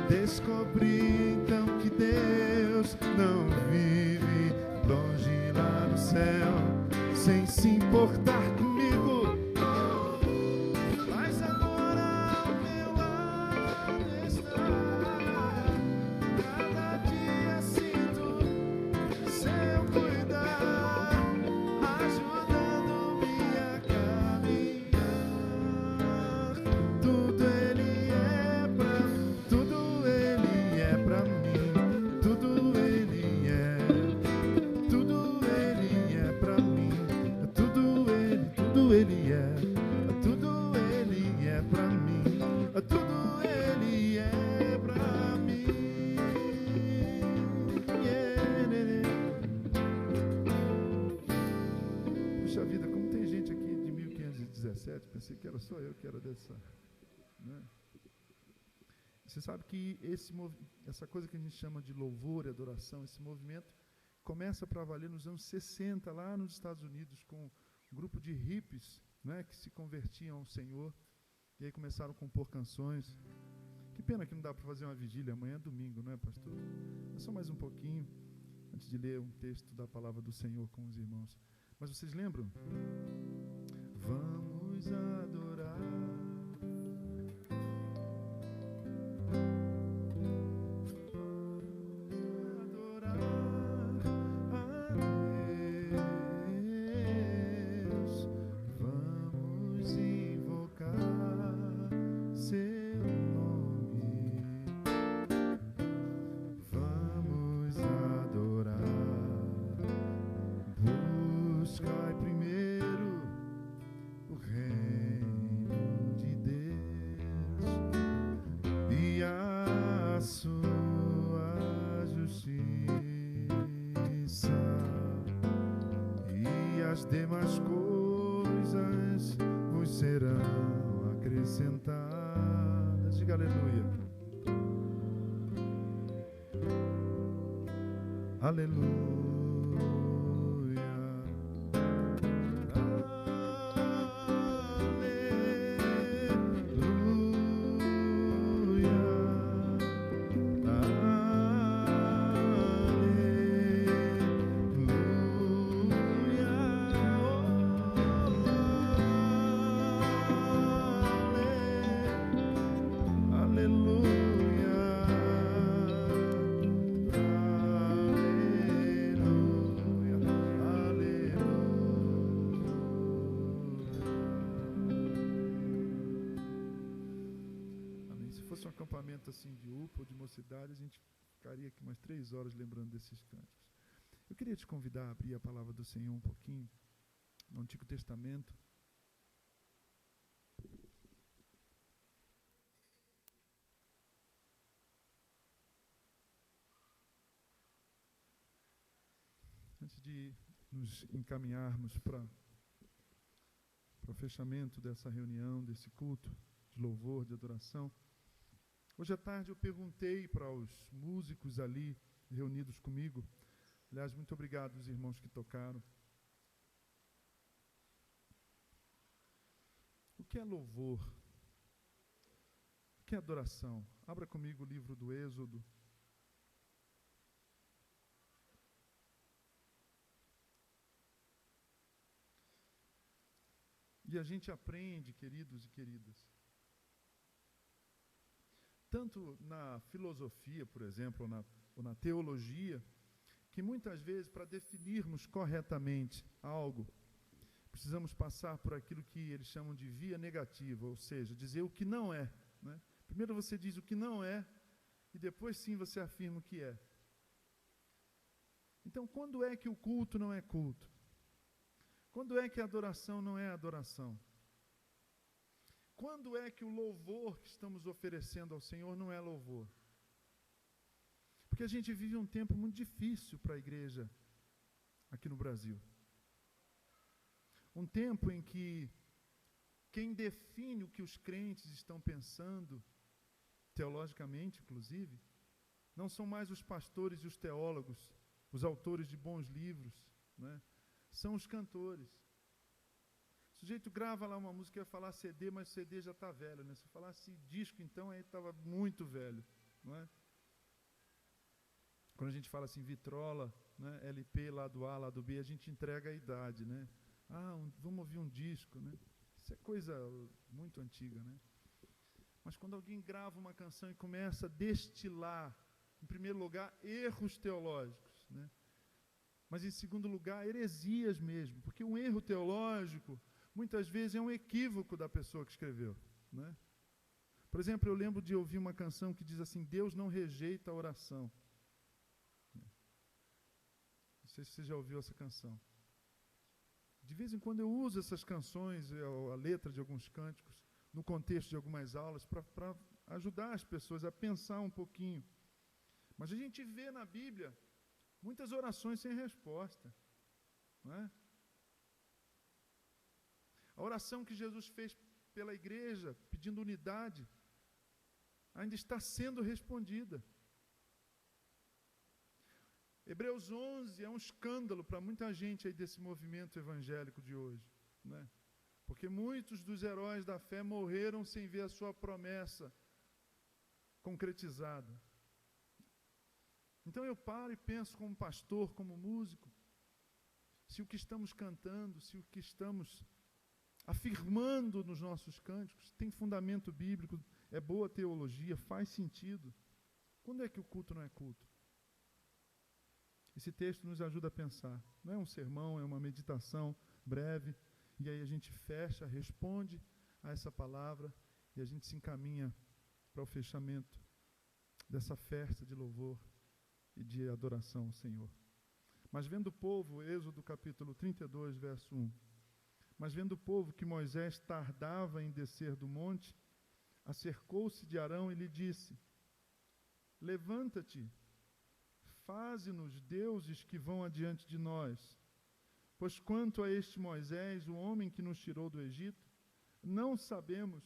Descobri então que Deus não vive longe lá no céu, sem se importar comigo. Mas agora ao meu lado está. Cada dia sinto seu cuidar, ajudando-me a caminhar. Tudo Ele é pra mim, tudo Ele é pra mim, tudo Ele é pra mim, tudo Ele é, tudo Ele é pra mim, tudo Ele é pra mim. Puxa vida, como tem gente aqui de 1517, pensei que era só eu que era dessa, né? Você sabe que essa coisa que a gente chama de louvor e adoração, esse movimento começa para valer nos anos 60, lá nos Estados Unidos, com um grupo de hippies, né, que se convertiam ao Senhor, e aí começaram a compor canções. Que pena que não dá para fazer uma vigília, amanhã é domingo, não é, pastor? É só mais um pouquinho, antes de ler um texto da palavra do Senhor com os irmãos. Mas vocês lembram? Vamos adorar. As demais coisas vos serão acrescentadas. Diga aleluia. Aleluia. Assim de UPA ou de mocidade, a gente ficaria aqui umas 3 horas lembrando desses cânticos. Eu queria te convidar a abrir a palavra do Senhor um pouquinho no Antigo Testamento. Antes de nos encaminharmos para o fechamento dessa reunião, desse culto de louvor, de adoração, hoje à tarde eu perguntei para os músicos ali reunidos comigo, aliás, muito obrigado aos irmãos que tocaram, o que é louvor? O que é adoração? Abra comigo o livro do Êxodo. E a gente aprende, queridos e queridas, tanto na filosofia, por exemplo, ou na teologia, que muitas vezes, para definirmos corretamente algo, precisamos passar por aquilo que eles chamam de via negativa, ou seja, dizer o que não é, né? Primeiro você diz o que não é, e depois sim você afirma o que é. Então, quando é que o culto não é culto? Quando é que a adoração não é adoração? Quando é que o louvor que estamos oferecendo ao Senhor não é louvor? Porque a gente vive um tempo muito difícil para a igreja aqui no Brasil. Um tempo em que quem define o que os crentes estão pensando, teologicamente inclusive, não são mais os pastores e os teólogos, os autores de bons livros, né? São os cantores. O sujeito grava lá uma música e ia falar CD, mas o CD já está velho, né? Se falasse disco, então, aí estava muito velho, não é? Quando a gente fala assim, vitrola, né? LP, lado A, lado B, a gente entrega a idade, né? Vamos ouvir um disco, né? Isso é coisa muito antiga, né? Mas quando alguém grava uma canção e começa a destilar, em primeiro lugar, erros teológicos, né? Mas, em segundo lugar, heresias mesmo, porque um erro teológico, muitas vezes, é um equívoco da pessoa que escreveu, né? Por exemplo, eu lembro de ouvir uma canção que diz assim, Deus não rejeita a oração. Não sei se você já ouviu essa canção. De vez em quando eu uso essas canções, a letra de alguns cânticos, no contexto de algumas aulas, para ajudar as pessoas a pensar um pouquinho. Mas a gente vê na Bíblia muitas orações sem resposta, não é? A oração que Jesus fez pela igreja, pedindo unidade, ainda está sendo respondida. Hebreus 11 é um escândalo para muita gente aí desse movimento evangélico de hoje, né? Porque muitos dos heróis da fé morreram sem ver a sua promessa concretizada. Então eu paro e penso como pastor, como músico, se o que estamos cantando, se o que estamos afirmando nos nossos cânticos tem fundamento bíblico, é boa teologia, faz sentido. Quando é que o culto não é culto? Esse texto nos ajuda a pensar. Não é um sermão, é uma meditação breve, e aí a gente fecha, responde a essa palavra, e a gente se encaminha para o fechamento dessa festa de louvor e de adoração ao Senhor. Mas vendo o povo, Êxodo capítulo 32, verso 1, mas vendo o povo que Moisés tardava em descer do monte, acercou-se de Arão e lhe disse, levanta-te, faze-nos deuses que vão adiante de nós, pois quanto a este Moisés, o homem que nos tirou do Egito, não sabemos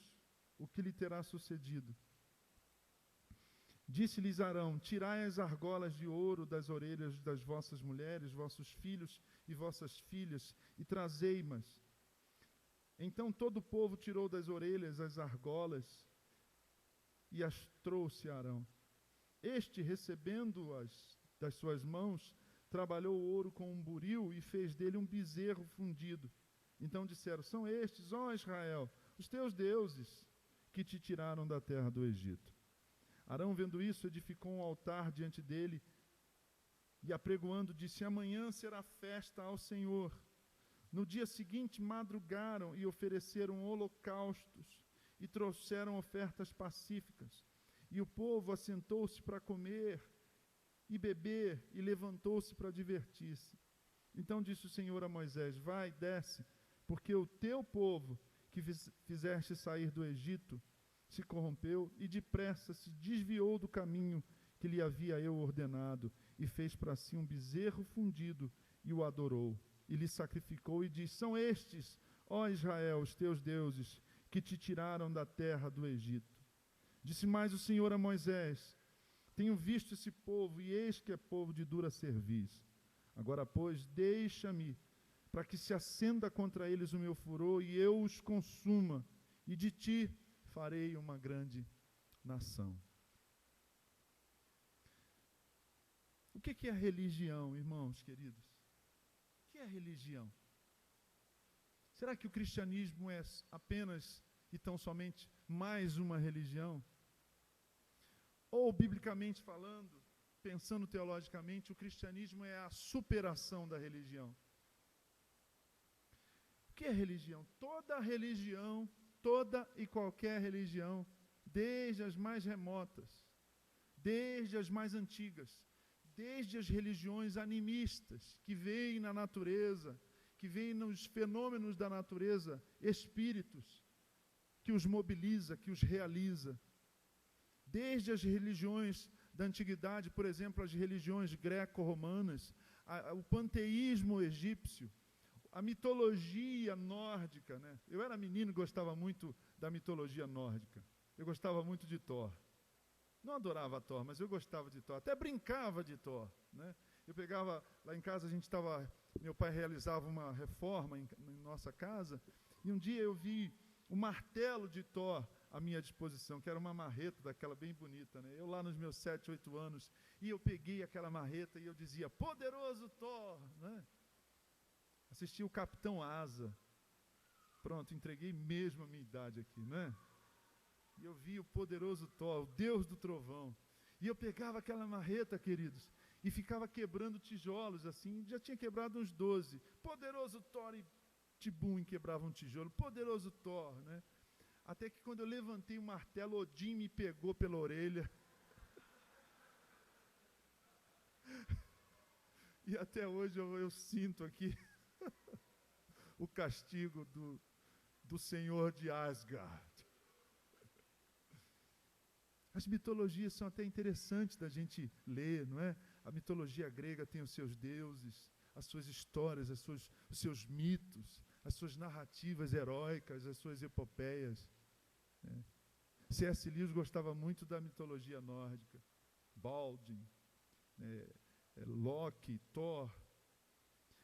o que lhe terá sucedido. Disse-lhes Arão, tirai as argolas de ouro das orelhas das vossas mulheres, vossos filhos e vossas filhas, e trazei-mas. Então todo o povo tirou das orelhas as argolas e as trouxe a Arão. Este, recebendo-as das suas mãos, trabalhou o ouro com um buril e fez dele um bezerro fundido. Então disseram, são estes, ó Israel, os teus deuses, que te tiraram da terra do Egito. Arão, vendo isso, edificou um altar diante dele e, apregoando, disse, amanhã será festa ao Senhor. No dia seguinte, madrugaram e ofereceram holocaustos e trouxeram ofertas pacíficas. E o povo assentou-se para comer e beber e levantou-se para divertir-se. Então disse o Senhor a Moisés: vai, desce, porque o teu povo, que fizeste sair do Egito, se corrompeu e depressa se desviou do caminho que lhe havia eu ordenado, e fez para si um bezerro fundido, e o adorou, e lhe sacrificou, e disse: são estes, ó Israel, os teus deuses, que te tiraram da terra do Egito. Disse mais o Senhor a Moisés: tenho visto esse povo, e eis que é povo de dura cerviz. Agora, pois, deixa-me, para que se acenda contra eles o meu furor, e eu os consuma, e de ti farei uma grande nação. O que é religião, irmãos queridos? O que é religião? Será que o cristianismo é apenas e tão somente mais uma religião? Ou, biblicamente falando, pensando teologicamente, o cristianismo é a superação da religião? O que é religião? Toda e qualquer religião, desde as mais remotas, desde as mais antigas, desde as religiões animistas, que veem na natureza, que veem nos fenômenos da natureza, espíritos, que os mobiliza, que os realiza. Desde as religiões da antiguidade, por exemplo, as religiões greco-romanas, o panteísmo egípcio, a mitologia nórdica, né? Eu era menino e gostava muito da mitologia nórdica. Eu gostava muito de Thor. Não adorava Thor, mas eu gostava de Thor. Até brincava de Thor, né? Eu pegava, lá em casa meu pai realizava uma reforma em nossa casa, e um dia eu vi o martelo de Thor à minha disposição, que era uma marreta daquela bem bonita, né? Eu lá nos meus 7, 8 anos, e eu peguei aquela marreta e eu dizia: poderoso Thor, né? Assisti o Capitão Asa. Pronto, entreguei mesmo a minha idade aqui, né? E eu vi o poderoso Thor, o Deus do trovão. E eu pegava aquela marreta, queridos, e ficava quebrando tijolos, assim, já tinha quebrado uns 12. Poderoso Thor, e tibum, quebrava um tijolo. Poderoso Thor, né? Até que quando eu levantei o martelo, Odin me pegou pela orelha. E até hoje eu sinto aqui o castigo do Senhor de Asgard. As mitologias são até interessantes da gente ler, não é? A mitologia grega tem os seus deuses, as suas histórias, os seus mitos, as suas narrativas heróicas, as suas epopeias. C.S. Lewis gostava muito da mitologia nórdica. Baldwin, Loki, Thor.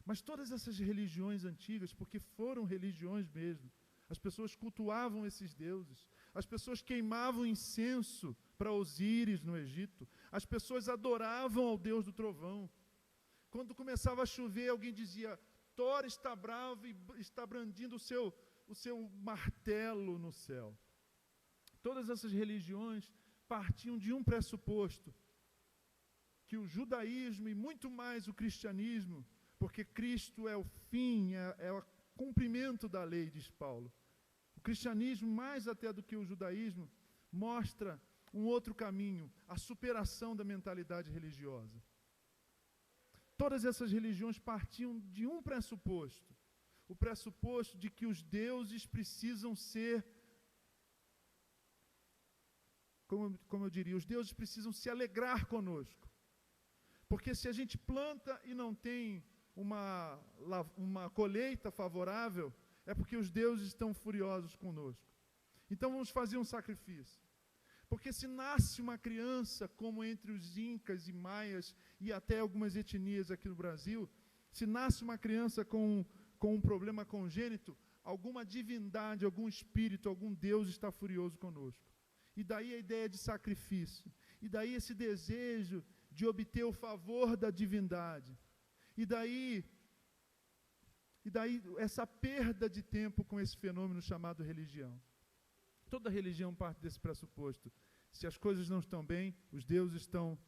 Mas todas essas religiões antigas, porque foram religiões mesmo, as pessoas cultuavam esses deuses, as pessoas queimavam incenso para Osíris no Egito, as pessoas adoravam ao Deus do trovão. Quando começava a chover, alguém dizia: Thor está bravo e está brandindo o seu martelo no céu. Todas essas religiões partiam de um pressuposto, que o judaísmo e muito mais o cristianismo, porque Cristo é o fim, é o cumprimento da lei, diz Paulo. O cristianismo, mais até do que o judaísmo, mostra um outro caminho, a superação da mentalidade religiosa. Todas essas religiões partiam de um pressuposto, o pressuposto de que os deuses precisam ser, como eu diria, os deuses precisam se alegrar conosco. Porque se a gente planta e não tem uma colheita favorável, é porque os deuses estão furiosos conosco. Então vamos fazer um sacrifício. Porque se nasce uma criança, como entre os incas e maias e até algumas etnias aqui no Brasil, se nasce uma criança com um problema congênito, alguma divindade, algum espírito, algum Deus está furioso conosco. E daí a ideia de sacrifício. E daí esse desejo de obter o favor da divindade. E daí essa perda de tempo com esse fenômeno chamado religião. Toda religião parte desse pressuposto. Se as coisas não estão bem, os deuses estão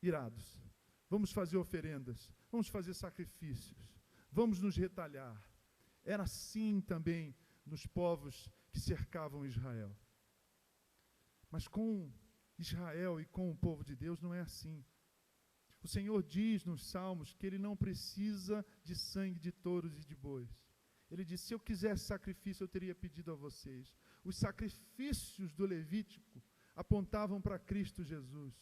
irados. Vamos fazer oferendas, vamos fazer sacrifícios, vamos nos retalhar. Era assim também nos povos que cercavam Israel. Mas com Israel e com o povo de Deus não é assim. O Senhor diz nos Salmos que Ele não precisa de sangue de touros e de bois. Ele diz, se eu quisesse sacrifício, eu teria pedido a vocês. Os sacrifícios do Levítico apontavam para Cristo Jesus.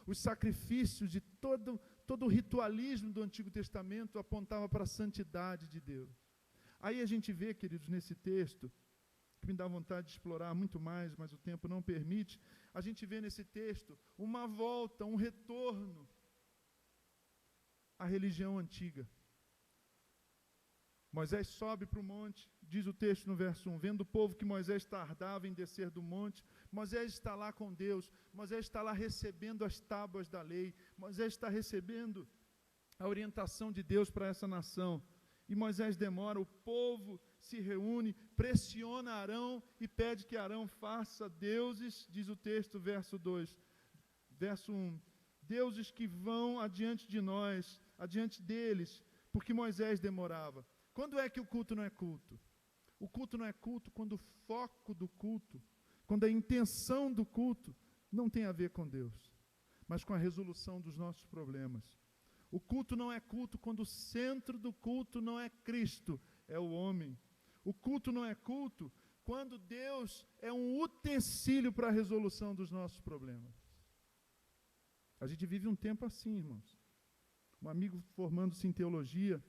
Os sacrifícios de todo o ritualismo do Antigo Testamento apontava para a santidade de Deus. Aí a gente vê, queridos, nesse texto, que me dá vontade de explorar muito mais, mas o tempo não permite, a gente vê nesse texto uma volta, um retorno à religião antiga. Moisés sobe para o monte, diz o texto no verso 1, vendo o povo que Moisés tardava em descer do monte, Moisés está lá com Deus, Moisés está lá recebendo as tábuas da lei, Moisés está recebendo a orientação de Deus para essa nação. E Moisés demora, o povo se reúne, pressiona Arão e pede que Arão faça deuses, diz o texto, verso 2, verso 1, deuses que vão adiante de nós, adiante deles, porque Moisés demorava. Quando é que o culto não é culto? O culto não é culto quando o foco do culto, quando a intenção do culto não tem a ver com Deus, mas com a resolução dos nossos problemas. O culto não é culto quando o centro do culto não é Cristo, é o homem. O culto não é culto quando Deus é um utensílio para a resolução dos nossos problemas. A gente vive um tempo assim, irmãos. Um amigo formando-se em teologia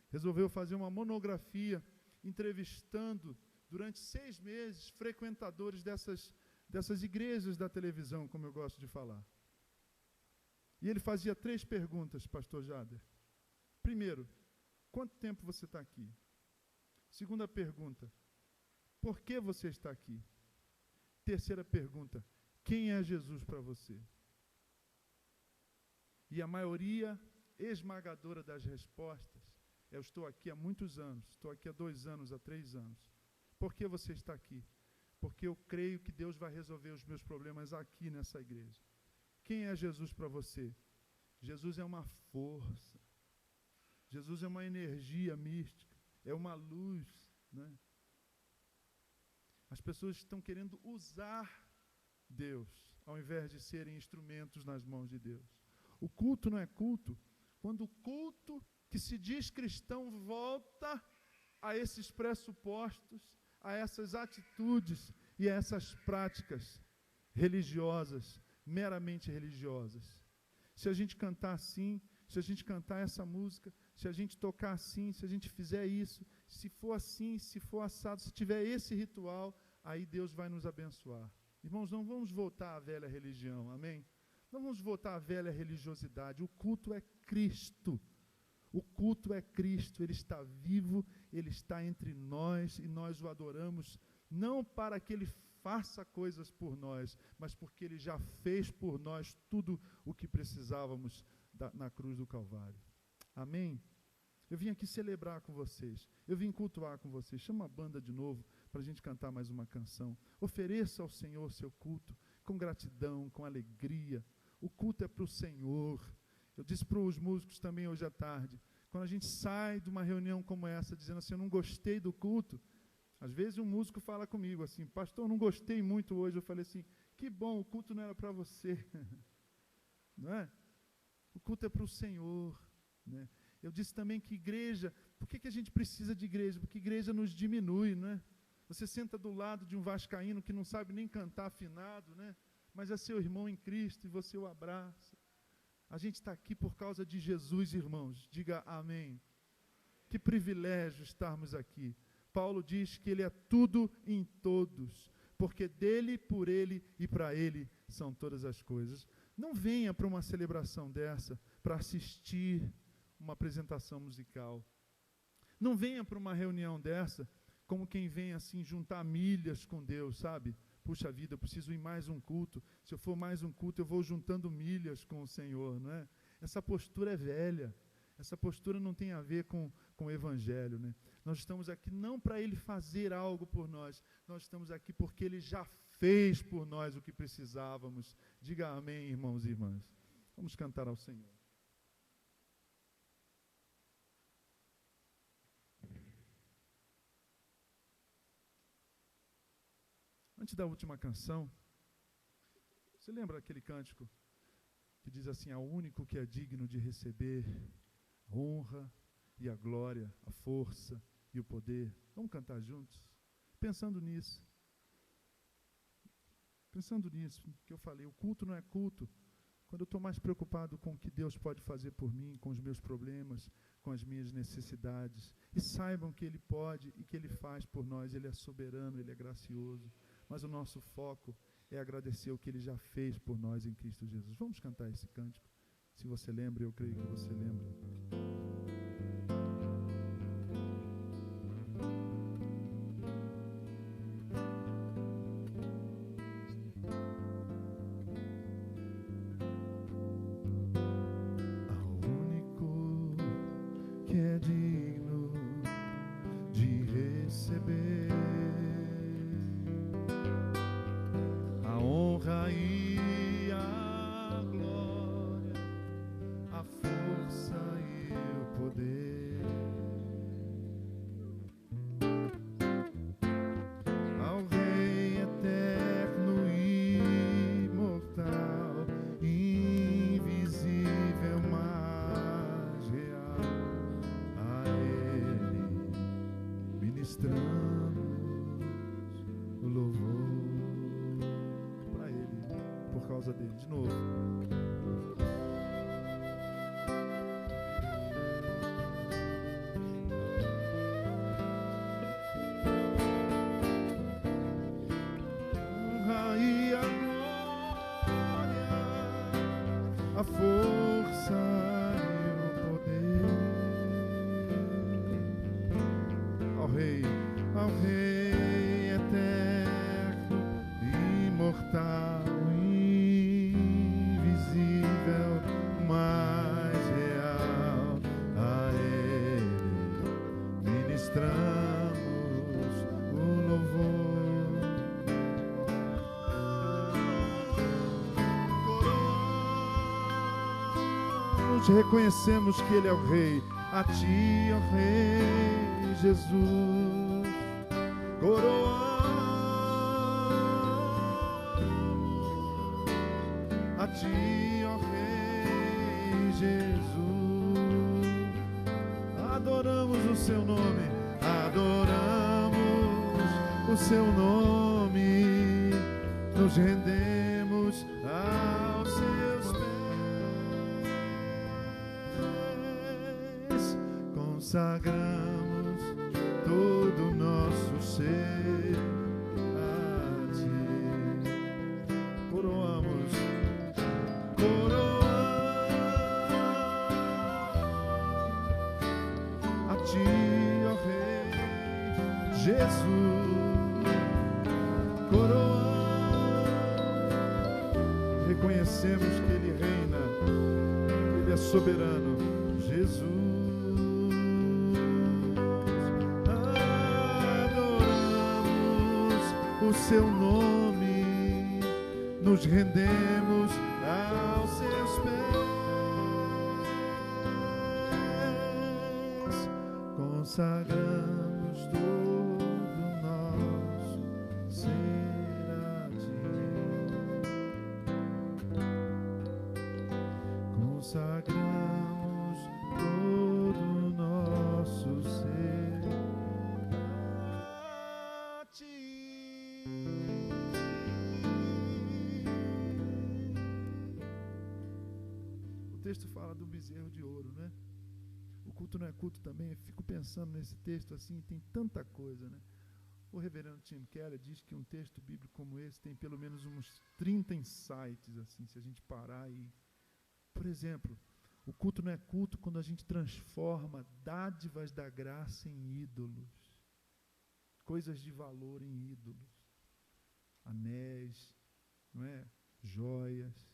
resolveu fazer uma monografia entrevistando durante 6 meses frequentadores dessas igrejas da televisão, como eu gosto de falar. E ele fazia 3 perguntas, pastor Jader. Primeiro, quanto tempo você está aqui? Segunda pergunta, por que você está aqui? Terceira pergunta, quem é Jesus para você? E a maioria esmagadora das respostas eu estou aqui há muitos anos, estou aqui há 2 anos, há 3 anos. Por que você está aqui? Porque eu creio que Deus vai resolver os meus problemas aqui nessa igreja. Quem é Jesus para você? Jesus é uma força. Jesus é uma energia mística. É uma luz, né? As pessoas estão querendo usar Deus, ao invés de serem instrumentos nas mãos de Deus. O culto não é culto quando o culto que se diz cristão volta a esses pressupostos, a essas atitudes e a essas práticas religiosas, meramente religiosas. Se a gente cantar assim, se a gente cantar essa música, se a gente tocar assim, se a gente fizer isso, se for assim, se for assado, se tiver esse ritual, aí Deus vai nos abençoar. Irmãos, não vamos voltar à velha religião, amém? Não vamos voltar à velha religiosidade. O culto é Cristo. O culto é Cristo, Ele está vivo, Ele está entre nós e nós o adoramos, não para que Ele faça coisas por nós, mas porque Ele já fez por nós tudo o que precisávamos na cruz do Calvário. Amém? Eu vim aqui celebrar com vocês, eu vim cultuar com vocês. Chama a banda de novo para a gente cantar mais uma canção. Ofereça ao Senhor seu culto com gratidão, com alegria. O culto é para o Senhor. Eu disse para os músicos também hoje à tarde, quando a gente sai de uma reunião como essa, dizendo assim, eu não gostei do culto, às vezes um músico fala comigo assim, pastor, eu não gostei muito hoje. Eu falei assim, que bom, o culto não era para você. Não é? O culto é para o Senhor, né? Eu disse também que igreja, por que a gente precisa de igreja? Porque igreja nos diminui, não é? Você senta do lado de um vascaíno que não sabe nem cantar afinado, né? Mas é seu irmão em Cristo e você o abraça. A gente está aqui por causa de Jesus, irmãos. Diga amém. Que privilégio estarmos aqui. Paulo diz que Ele é tudo em todos, porque dele, por Ele e para Ele são todas as coisas. Não venha para uma celebração dessa para assistir uma apresentação musical. Não venha para uma reunião dessa como quem vem assim juntar milhas com Deus, sabe? Puxa vida, eu preciso ir em mais um culto. Se eu for mais um culto, eu vou juntando milhas com o Senhor, não é? Essa postura é velha. Essa postura não tem a ver com o Evangelho, né? Nós estamos aqui não para Ele fazer algo por nós. Nós estamos aqui porque Ele já fez por nós o que precisávamos. Diga amém, irmãos e irmãs. Vamos cantar ao Senhor. Antes da última canção, você lembra aquele cântico que diz assim: ao único que é digno de receber a honra e a glória, a força e o poder. Vamos cantar juntos? Pensando nisso, que eu falei, o culto não é culto quando eu estou mais preocupado com o que Deus pode fazer por mim, com os meus problemas, com as minhas necessidades. E saibam que Ele pode e que Ele faz por nós. Ele é soberano, Ele é gracioso. Mas o nosso foco é agradecer o que Ele já fez por nós em Cristo Jesus. Vamos cantar esse cântico. Se você lembra, eu creio que você lembra. O louvor para Ele, por causa dele, de novo. Honra e a glória, a força e o poder ao Rei eterno, imortal, invisível, mais real. A Ele ministramos o louvor. Nós reconhecemos que Ele é o Rei. A Ti, ó Rei Jesus, coroamos a Ti, ó Rei Jesus, adoramos o Seu nome, adoramos o Seu nome, nos rendemos aos Seus pés, consagramos todo o nosso ser a Ti. Coroamos a Ti, ó Rei Jesus. Coroamos, reconhecemos que Ele reina, Ele é soberano, Jesus. O Seu nome, nos rendemos aos Seus pés, consagramos todo o nosso ser a Ti, consagramos todo o nosso ser a Ti. O texto fala do bezerro de ouro, né? O culto não é culto também. Eu fico pensando nesse texto assim, tem tanta coisa, né? O reverendo Tim Keller diz que um texto bíblico como esse tem pelo menos uns 30 insights, assim, se a gente parar e... Por exemplo, o culto não é culto quando a gente transforma dádivas da graça em ídolos, coisas de valor em ídolos, anéis, não é? Joias,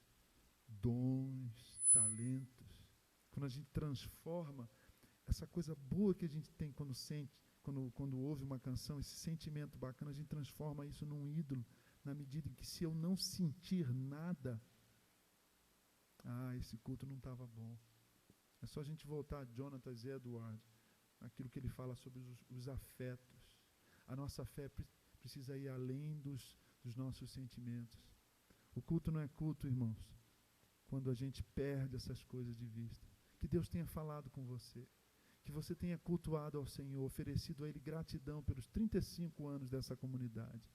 dons, talentos. Quando a gente transforma essa coisa boa que a gente tem quando sente, quando ouve uma canção, esse sentimento bacana, a gente transforma isso num ídolo, na medida em que, se eu não sentir nada, esse culto não estava bom. É só a gente voltar a Jonathan Edwards, aquilo que ele fala sobre os afetos. A nossa fé precisa ir além dos nossos sentimentos. O culto não é culto, irmãos, quando a gente perde essas coisas de vista. Que Deus tenha falado com você, que você tenha cultuado ao Senhor, oferecido a Ele gratidão pelos 35 anos dessa comunidade,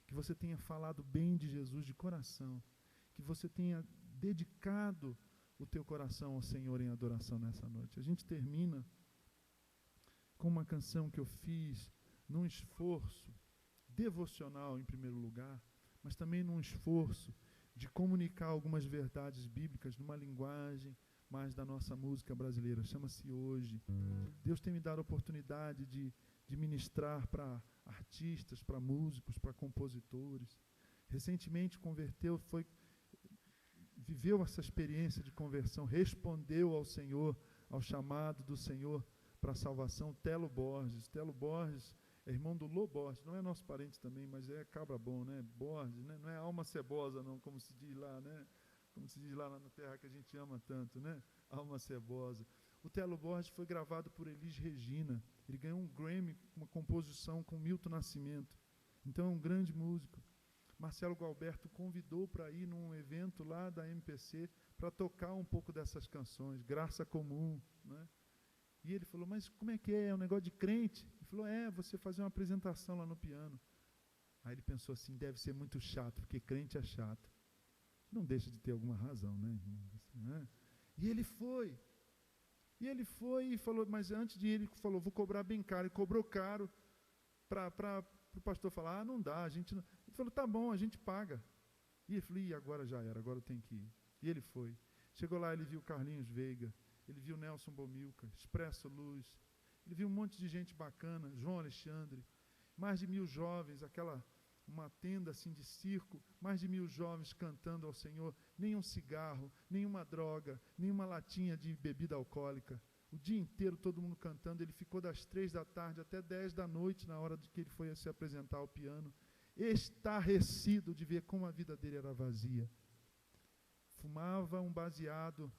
que você tenha falado bem de Jesus de coração, que você tenha dedicado o teu coração ao Senhor em adoração nessa noite. A gente termina com uma canção que eu fiz num esforço devocional em primeiro lugar, mas também num esforço de comunicar algumas verdades bíblicas numa linguagem mais da nossa música brasileira. Chama-se Hoje. Deus tem me dado a oportunidade de ministrar para artistas, para músicos, para compositores. Recentemente viveu essa experiência de conversão, respondeu ao Senhor, ao chamado do Senhor para a salvação, Telo Borges. Telo Borges é irmão do Lô Borges, não é nosso parente também, mas é cabra bom, né? Borges, né? Não é alma cebosa não, como se diz lá, né? Como se diz lá na terra que a gente ama tanto, né? Alma cebosa. O Telo Borges foi gravado por Elis Regina. Ele ganhou um Grammy, uma composição com Milton Nascimento. Então é um grande músico. Marcelo Gualberto convidou para ir num evento lá da MPC para tocar um pouco dessas canções, Graça Comum, né? E ele falou, mas como é que é? É um negócio de crente? Ele falou, você fazer uma apresentação lá no piano. Aí ele pensou assim, deve ser muito chato, porque crente é chato. Não deixa de ter alguma razão, né, irmão? Né? E ele foi e falou, mas antes de ir, ele falou, vou cobrar bem caro. Ele cobrou caro para o pastor falar, não dá, a gente não. Ele falou, tá bom, a gente paga. E ele falou, agora já era, agora eu tenho que ir. E ele foi. Chegou lá, ele viu Carlinhos Veiga, ele viu Nelson Bomilca, Expresso Luz, ele viu um monte de gente bacana, João Alexandre, mais de 1.000 jovens, uma tenda assim de circo, mais de 1.000 jovens cantando ao Senhor, nenhum cigarro, nenhuma droga, nenhuma latinha de bebida alcoólica, o dia inteiro todo mundo cantando. Ele ficou das 3 da tarde até 10 da noite, na hora de que ele foi se apresentar ao piano, estarrecido de ver como a vida dele era vazia. Fumava um baseado,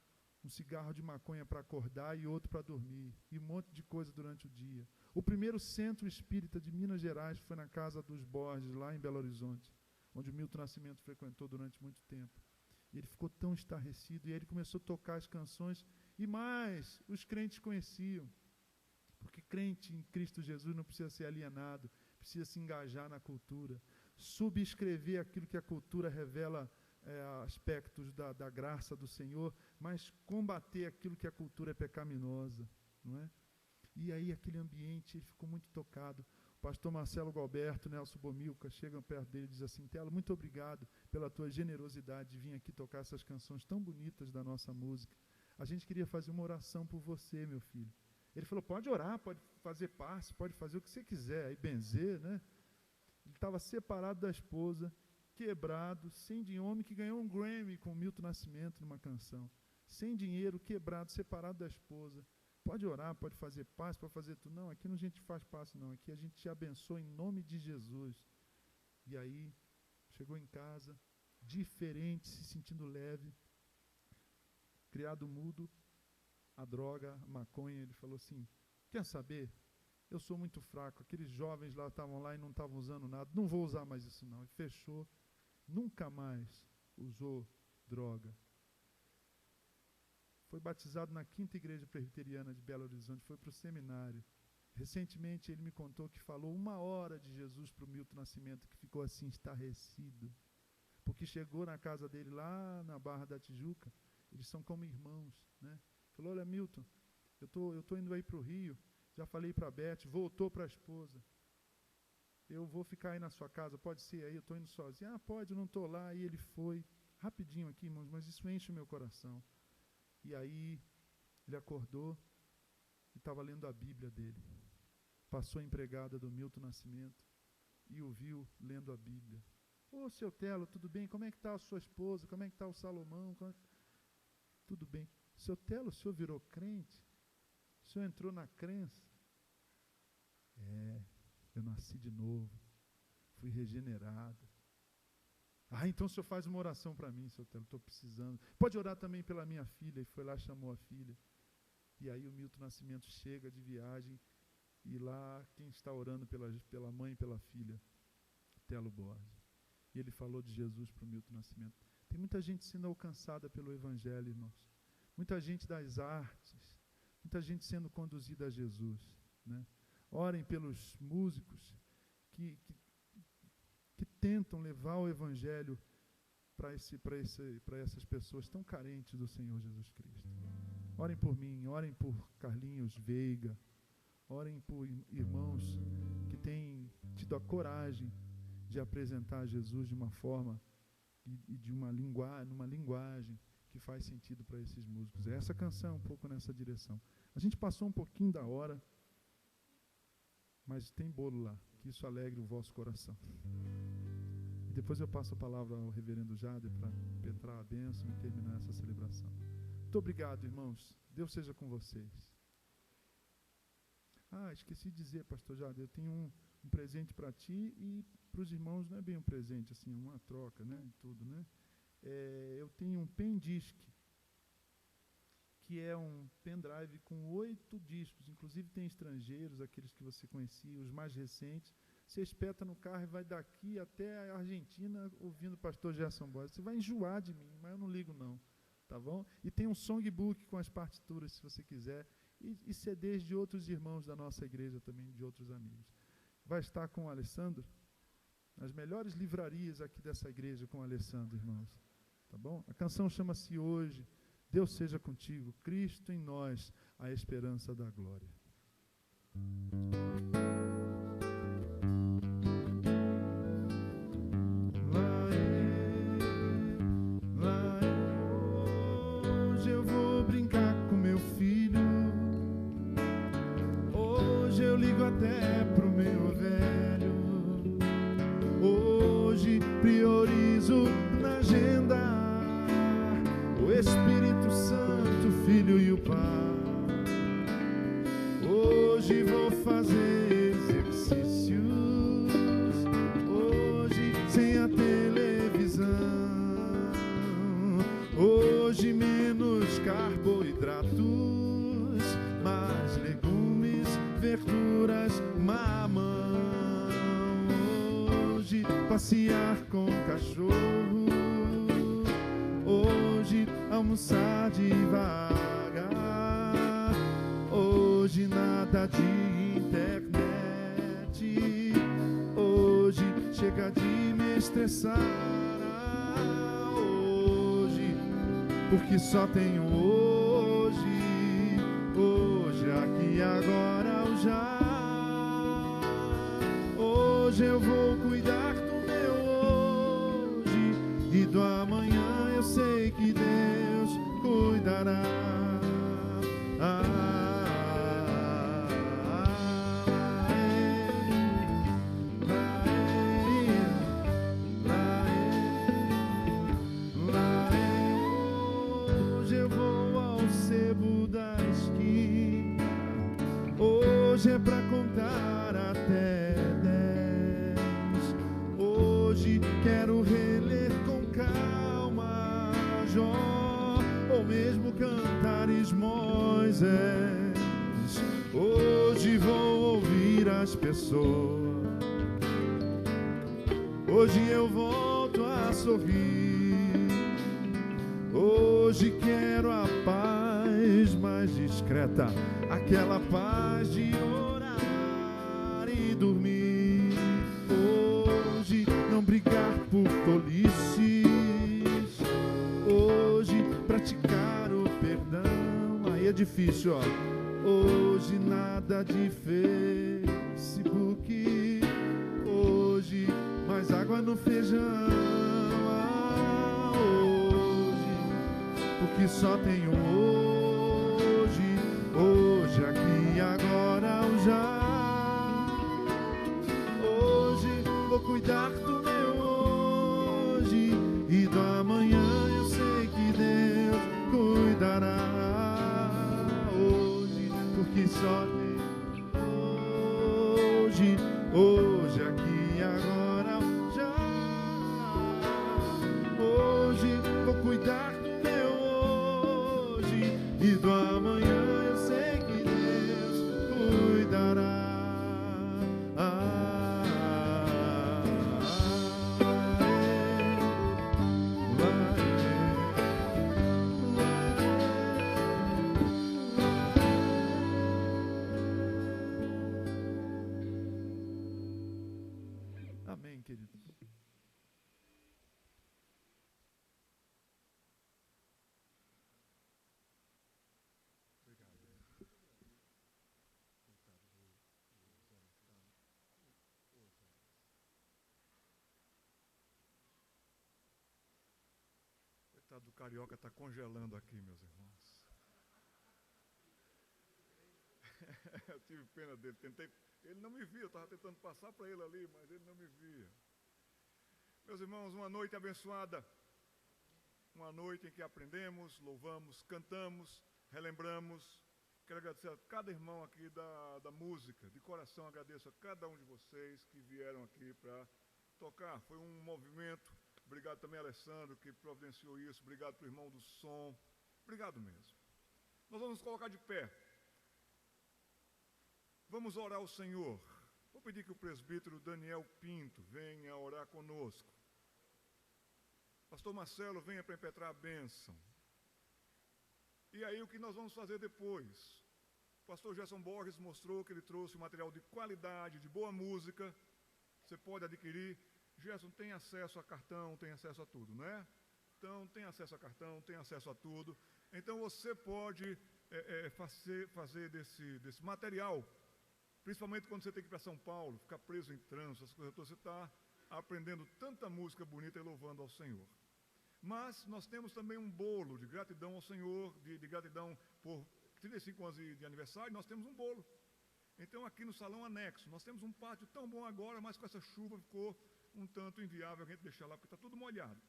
um cigarro de maconha para acordar e outro para dormir, e um monte de coisa durante o dia. O primeiro centro espírita de Minas Gerais foi na casa dos Borges, lá em Belo Horizonte, onde o Milton Nascimento frequentou durante muito tempo. E ele ficou tão estarrecido, e aí ele começou a tocar as canções, e mais, os crentes conheciam, porque crente em Cristo Jesus não precisa ser alienado, precisa se engajar na cultura, subscrever aquilo que a cultura revela, aspectos da graça do Senhor, mas combater aquilo que a cultura é pecaminosa, não é? E aí aquele ambiente, ele ficou muito tocado. O pastor Marcelo Gualberto, Nelson Bomilca, chegam perto dele e dizem assim, Telo, muito obrigado pela tua generosidade de vir aqui tocar essas canções tão bonitas da nossa música. A gente queria fazer uma oração por você, meu filho. Ele falou, pode orar, pode fazer passe, pode fazer o que você quiser, aí benzer, né? Ele estava separado da esposa, quebrado, sem dinheiro, homem que ganhou um Grammy com Milton Nascimento numa canção, sem dinheiro, quebrado, separado da esposa. Pode orar, pode fazer passe, pode fazer tudo. Não, aqui não a gente faz passe não, aqui a gente te abençoa em nome de Jesus. E aí, chegou em casa, diferente, se sentindo leve, criado mudo, a droga, a maconha. Ele falou assim, quer saber? Eu sou muito fraco, aqueles jovens lá estavam lá e não estavam usando nada, não vou usar mais isso não. E fechou, nunca mais usou droga. Foi batizado na 5ª Igreja Presbiteriana de Belo Horizonte, foi para o seminário. Recentemente ele me contou que falou 1 hora de Jesus para o Milton Nascimento, que ficou assim estarrecido, porque chegou na casa dele lá na Barra da Tijuca, eles são como irmãos, né? Falou, olha Milton, eu tô indo aí para o Rio, já falei para a Beth, voltou para a esposa, eu vou ficar aí na sua casa, pode ser aí, eu estou indo sozinho. Pode, eu não estou lá. E ele foi, rapidinho aqui, irmãos, mas isso enche o meu coração. E aí, ele acordou e estava lendo a Bíblia dele. Passou a empregada do Milton Nascimento e o viu lendo a Bíblia. Ô, seu Telo, tudo bem? Como é que está a sua esposa? Como é que está o Salomão? Tudo bem. Seu Telo, o senhor virou crente? O senhor entrou na crença? Eu nasci de novo. Fui regenerado. Então o senhor faz uma oração para mim, seu Telo, estou precisando. Pode orar também pela minha filha. E foi lá, chamou a filha. E aí o Milton Nascimento chega de viagem. E lá, quem está orando pela mãe e pela filha? Telo Borges. E ele falou de Jesus para o Milton Nascimento. Tem muita gente sendo alcançada pelo Evangelho, irmãos. Muita gente das artes, muita gente sendo conduzida a Jesus, né? Orem pelos músicos que tentam levar o Evangelho para essas pessoas tão carentes do Senhor Jesus Cristo. Orem por mim, orem por Carlinhos Veiga, orem por irmãos que têm tido a coragem de apresentar Jesus de uma forma e de numa linguagem que faz sentido para esses músicos. Essa canção é um pouco nessa direção. A gente passou um pouquinho da hora, mas tem bolo lá, que isso alegre o vosso coração. E depois eu passo a palavra ao reverendo Jader para penetrar a bênção e terminar essa celebração. Muito obrigado, irmãos. Deus seja com vocês. Esqueci de dizer, pastor Jader, eu tenho um presente para ti e para os irmãos não é bem um presente, assim, uma troca, né, tudo, né? Eu tenho um pendisc, que é um pendrive com 8 discos, inclusive tem estrangeiros, aqueles que você conhecia, os mais recentes. Você espeta no carro e vai daqui até a Argentina ouvindo o pastor Gerson Borges. Você vai enjoar de mim, mas eu não ligo não, tá bom? E tem um songbook com as partituras, se você quiser, e CDs de outros irmãos da nossa igreja também, de outros amigos. Vai estar com o Alessandro, nas melhores livrarias aqui dessa igreja com o Alessandro, irmãos. Tá bom? A canção chama-se Hoje, Deus seja contigo, Cristo em nós, a esperança da glória. Hoje eu vou brincar com meu filho, hoje eu ligo até pro meu velho, hoje priorizo na agenda o Espírito Santo, o Filho e o Pai. Hoje vou fazer exercícios, hoje sem a televisão, hoje menos carboidratos, mais legumes, verduras, mamão. Hoje passear com o cachorro, hoje almoçar devagar, hoje nada de internet, hoje chega de me estressar, hoje, porque só tenho hoje, aqui, agora, o já. Hoje eu vou cuidar do meu hoje e do amanhã eu sei que Deus cuidará. Hoje eu vou ao sebo da esquina, hoje é pra contar até 10. Hoje quero reler com calma Jó, ou mesmo Cantares Moisés. Hoje vou ouvir as pessoas, hoje eu volto a sorrir. Hoje quero a paz mais discreta, aquela paz de orar e dormir. Hoje não brigar por tolices, hoje praticar o perdão. Aí é difícil, ó. Hoje nada de Facebook, hoje mais água no feijão. Hoje, porque só tenho hoje, aqui, agora, o já. Hoje vou cuidar do meu hoje e do amanhã eu sei que Deus cuidará. Hoje, porque só tenho hoje, aqui, agora, já. Hoje vou cuidar do meu hoje queridos. Coitado do carioca, está congelando aqui, meus irmãos. Eu tive pena dele, ele não me via, eu estava tentando passar para ele ali, mas ele não me via. Meus irmãos, uma noite abençoada, uma noite em que aprendemos, louvamos, cantamos, relembramos. Quero agradecer a cada irmão aqui da música, de coração agradeço a cada um de vocês que vieram aqui para tocar. Foi um movimento. Obrigado também, Alessandro, que providenciou isso. Obrigado para o irmão do som. Obrigado mesmo. Nós vamos nos colocar de pé. Vamos orar ao Senhor. Vou pedir que o presbítero Daniel Pinto venha orar conosco. Pastor Marcelo, venha para impetrar a bênção. E aí o que nós vamos fazer depois? O pastor Gerson Borges mostrou que ele trouxe um material de qualidade, de boa música. Você pode adquirir. Gerson tem acesso a cartão, tem acesso a tudo, não é? Então, tem acesso a cartão, tem acesso a tudo. Então, você pode fazer desse material, principalmente quando você tem que ir para São Paulo, ficar preso em trânsito, essas coisas todas, você está aprendendo tanta música bonita e louvando ao Senhor. Mas nós temos também um bolo de gratidão ao Senhor, de gratidão por 35 anos de aniversário, nós temos um bolo. Então, aqui no salão anexo, nós temos um pátio tão bom agora, mas com essa chuva ficou um tanto inviável a gente deixar lá, porque está tudo molhado.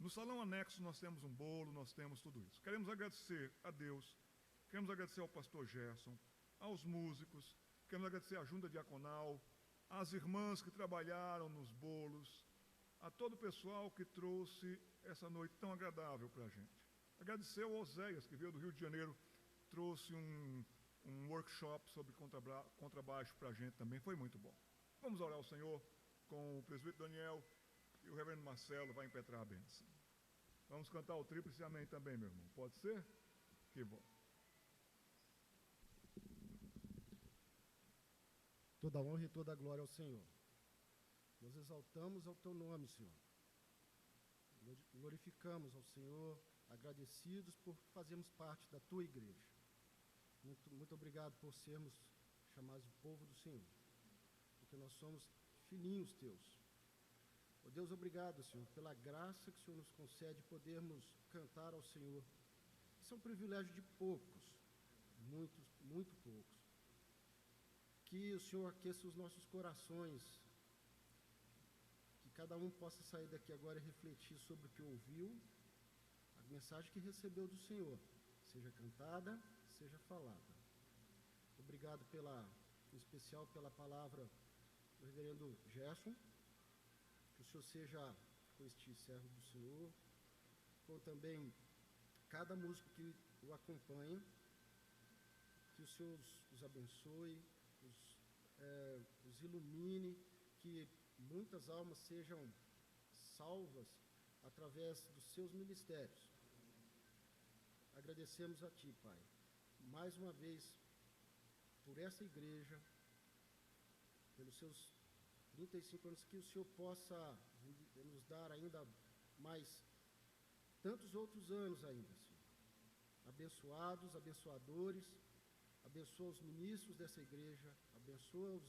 No salão anexo nós temos um bolo, nós temos tudo isso. Queremos agradecer a Deus, queremos agradecer ao pastor Gerson, aos músicos, queremos agradecer à junta diaconal, às irmãs que trabalharam nos bolos, a todo o pessoal que trouxe essa noite tão agradável para a gente. Agradecer ao Oséias, que veio do Rio de Janeiro, trouxe um workshop sobre contrabaixo para a gente também, foi muito bom. Vamos orar ao Senhor com o presbítero Daniel e o reverendo Marcelo vai impetrar a bênção. Vamos cantar o tríplice amém também, meu irmão. Pode ser? Que bom. Toda honra e toda glória ao Senhor. Nós exaltamos ao Teu nome, Senhor. Glorificamos ao Senhor, agradecidos por fazermos parte da Tua igreja. Muito obrigado por sermos chamados de povo do Senhor, porque nós somos filhinhos Teus. Ó Deus, obrigado, Senhor, pela graça que o Senhor nos concede podermos cantar ao Senhor. Isso é um privilégio de poucos, muito poucos. Que o Senhor aqueça os nossos corações, que cada um possa sair daqui agora e refletir sobre o que ouviu, a mensagem que recebeu do Senhor, seja cantada, seja falada. Obrigado em especial pela palavra do reverendo Gerson, que o Senhor seja com este servo do Senhor, com também cada músico que o acompanha, que o Senhor os abençoe, os ilumine, que muitas almas sejam salvas através dos seus ministérios. Agradecemos a Ti, Pai, mais uma vez, por essa igreja, pelos seus 35 anos, que o Senhor possa nos dar ainda mais tantos outros anos ainda, Senhor. Abençoados, abençoadores, abençoa os ministros dessa igreja, abençoa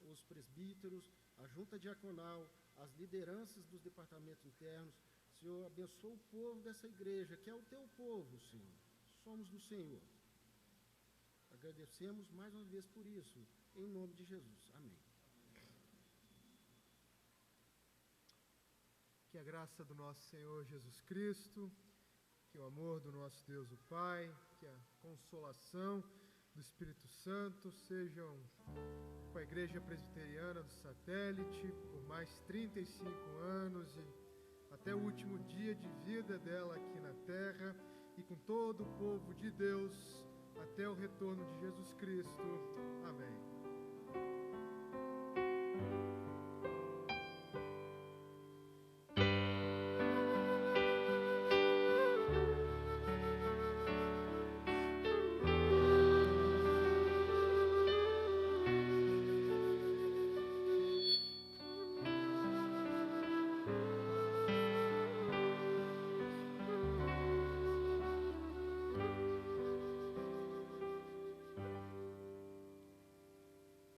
os presbíteros, a junta diaconal, as lideranças dos departamentos internos. Senhor, abençoa o povo dessa igreja, que é o Teu povo, Senhor. Somos do Senhor. Agradecemos mais uma vez por isso, em nome de Jesus. Amém. Que a graça do nosso Senhor Jesus Cristo, que o amor do nosso Deus o Pai, que a consolação do Espírito Santo sejam com a Igreja Presbiteriana do Satélite por mais 35 anos e até o último dia de vida dela aqui na terra e com todo o povo de Deus até o retorno de Jesus Cristo. Amém.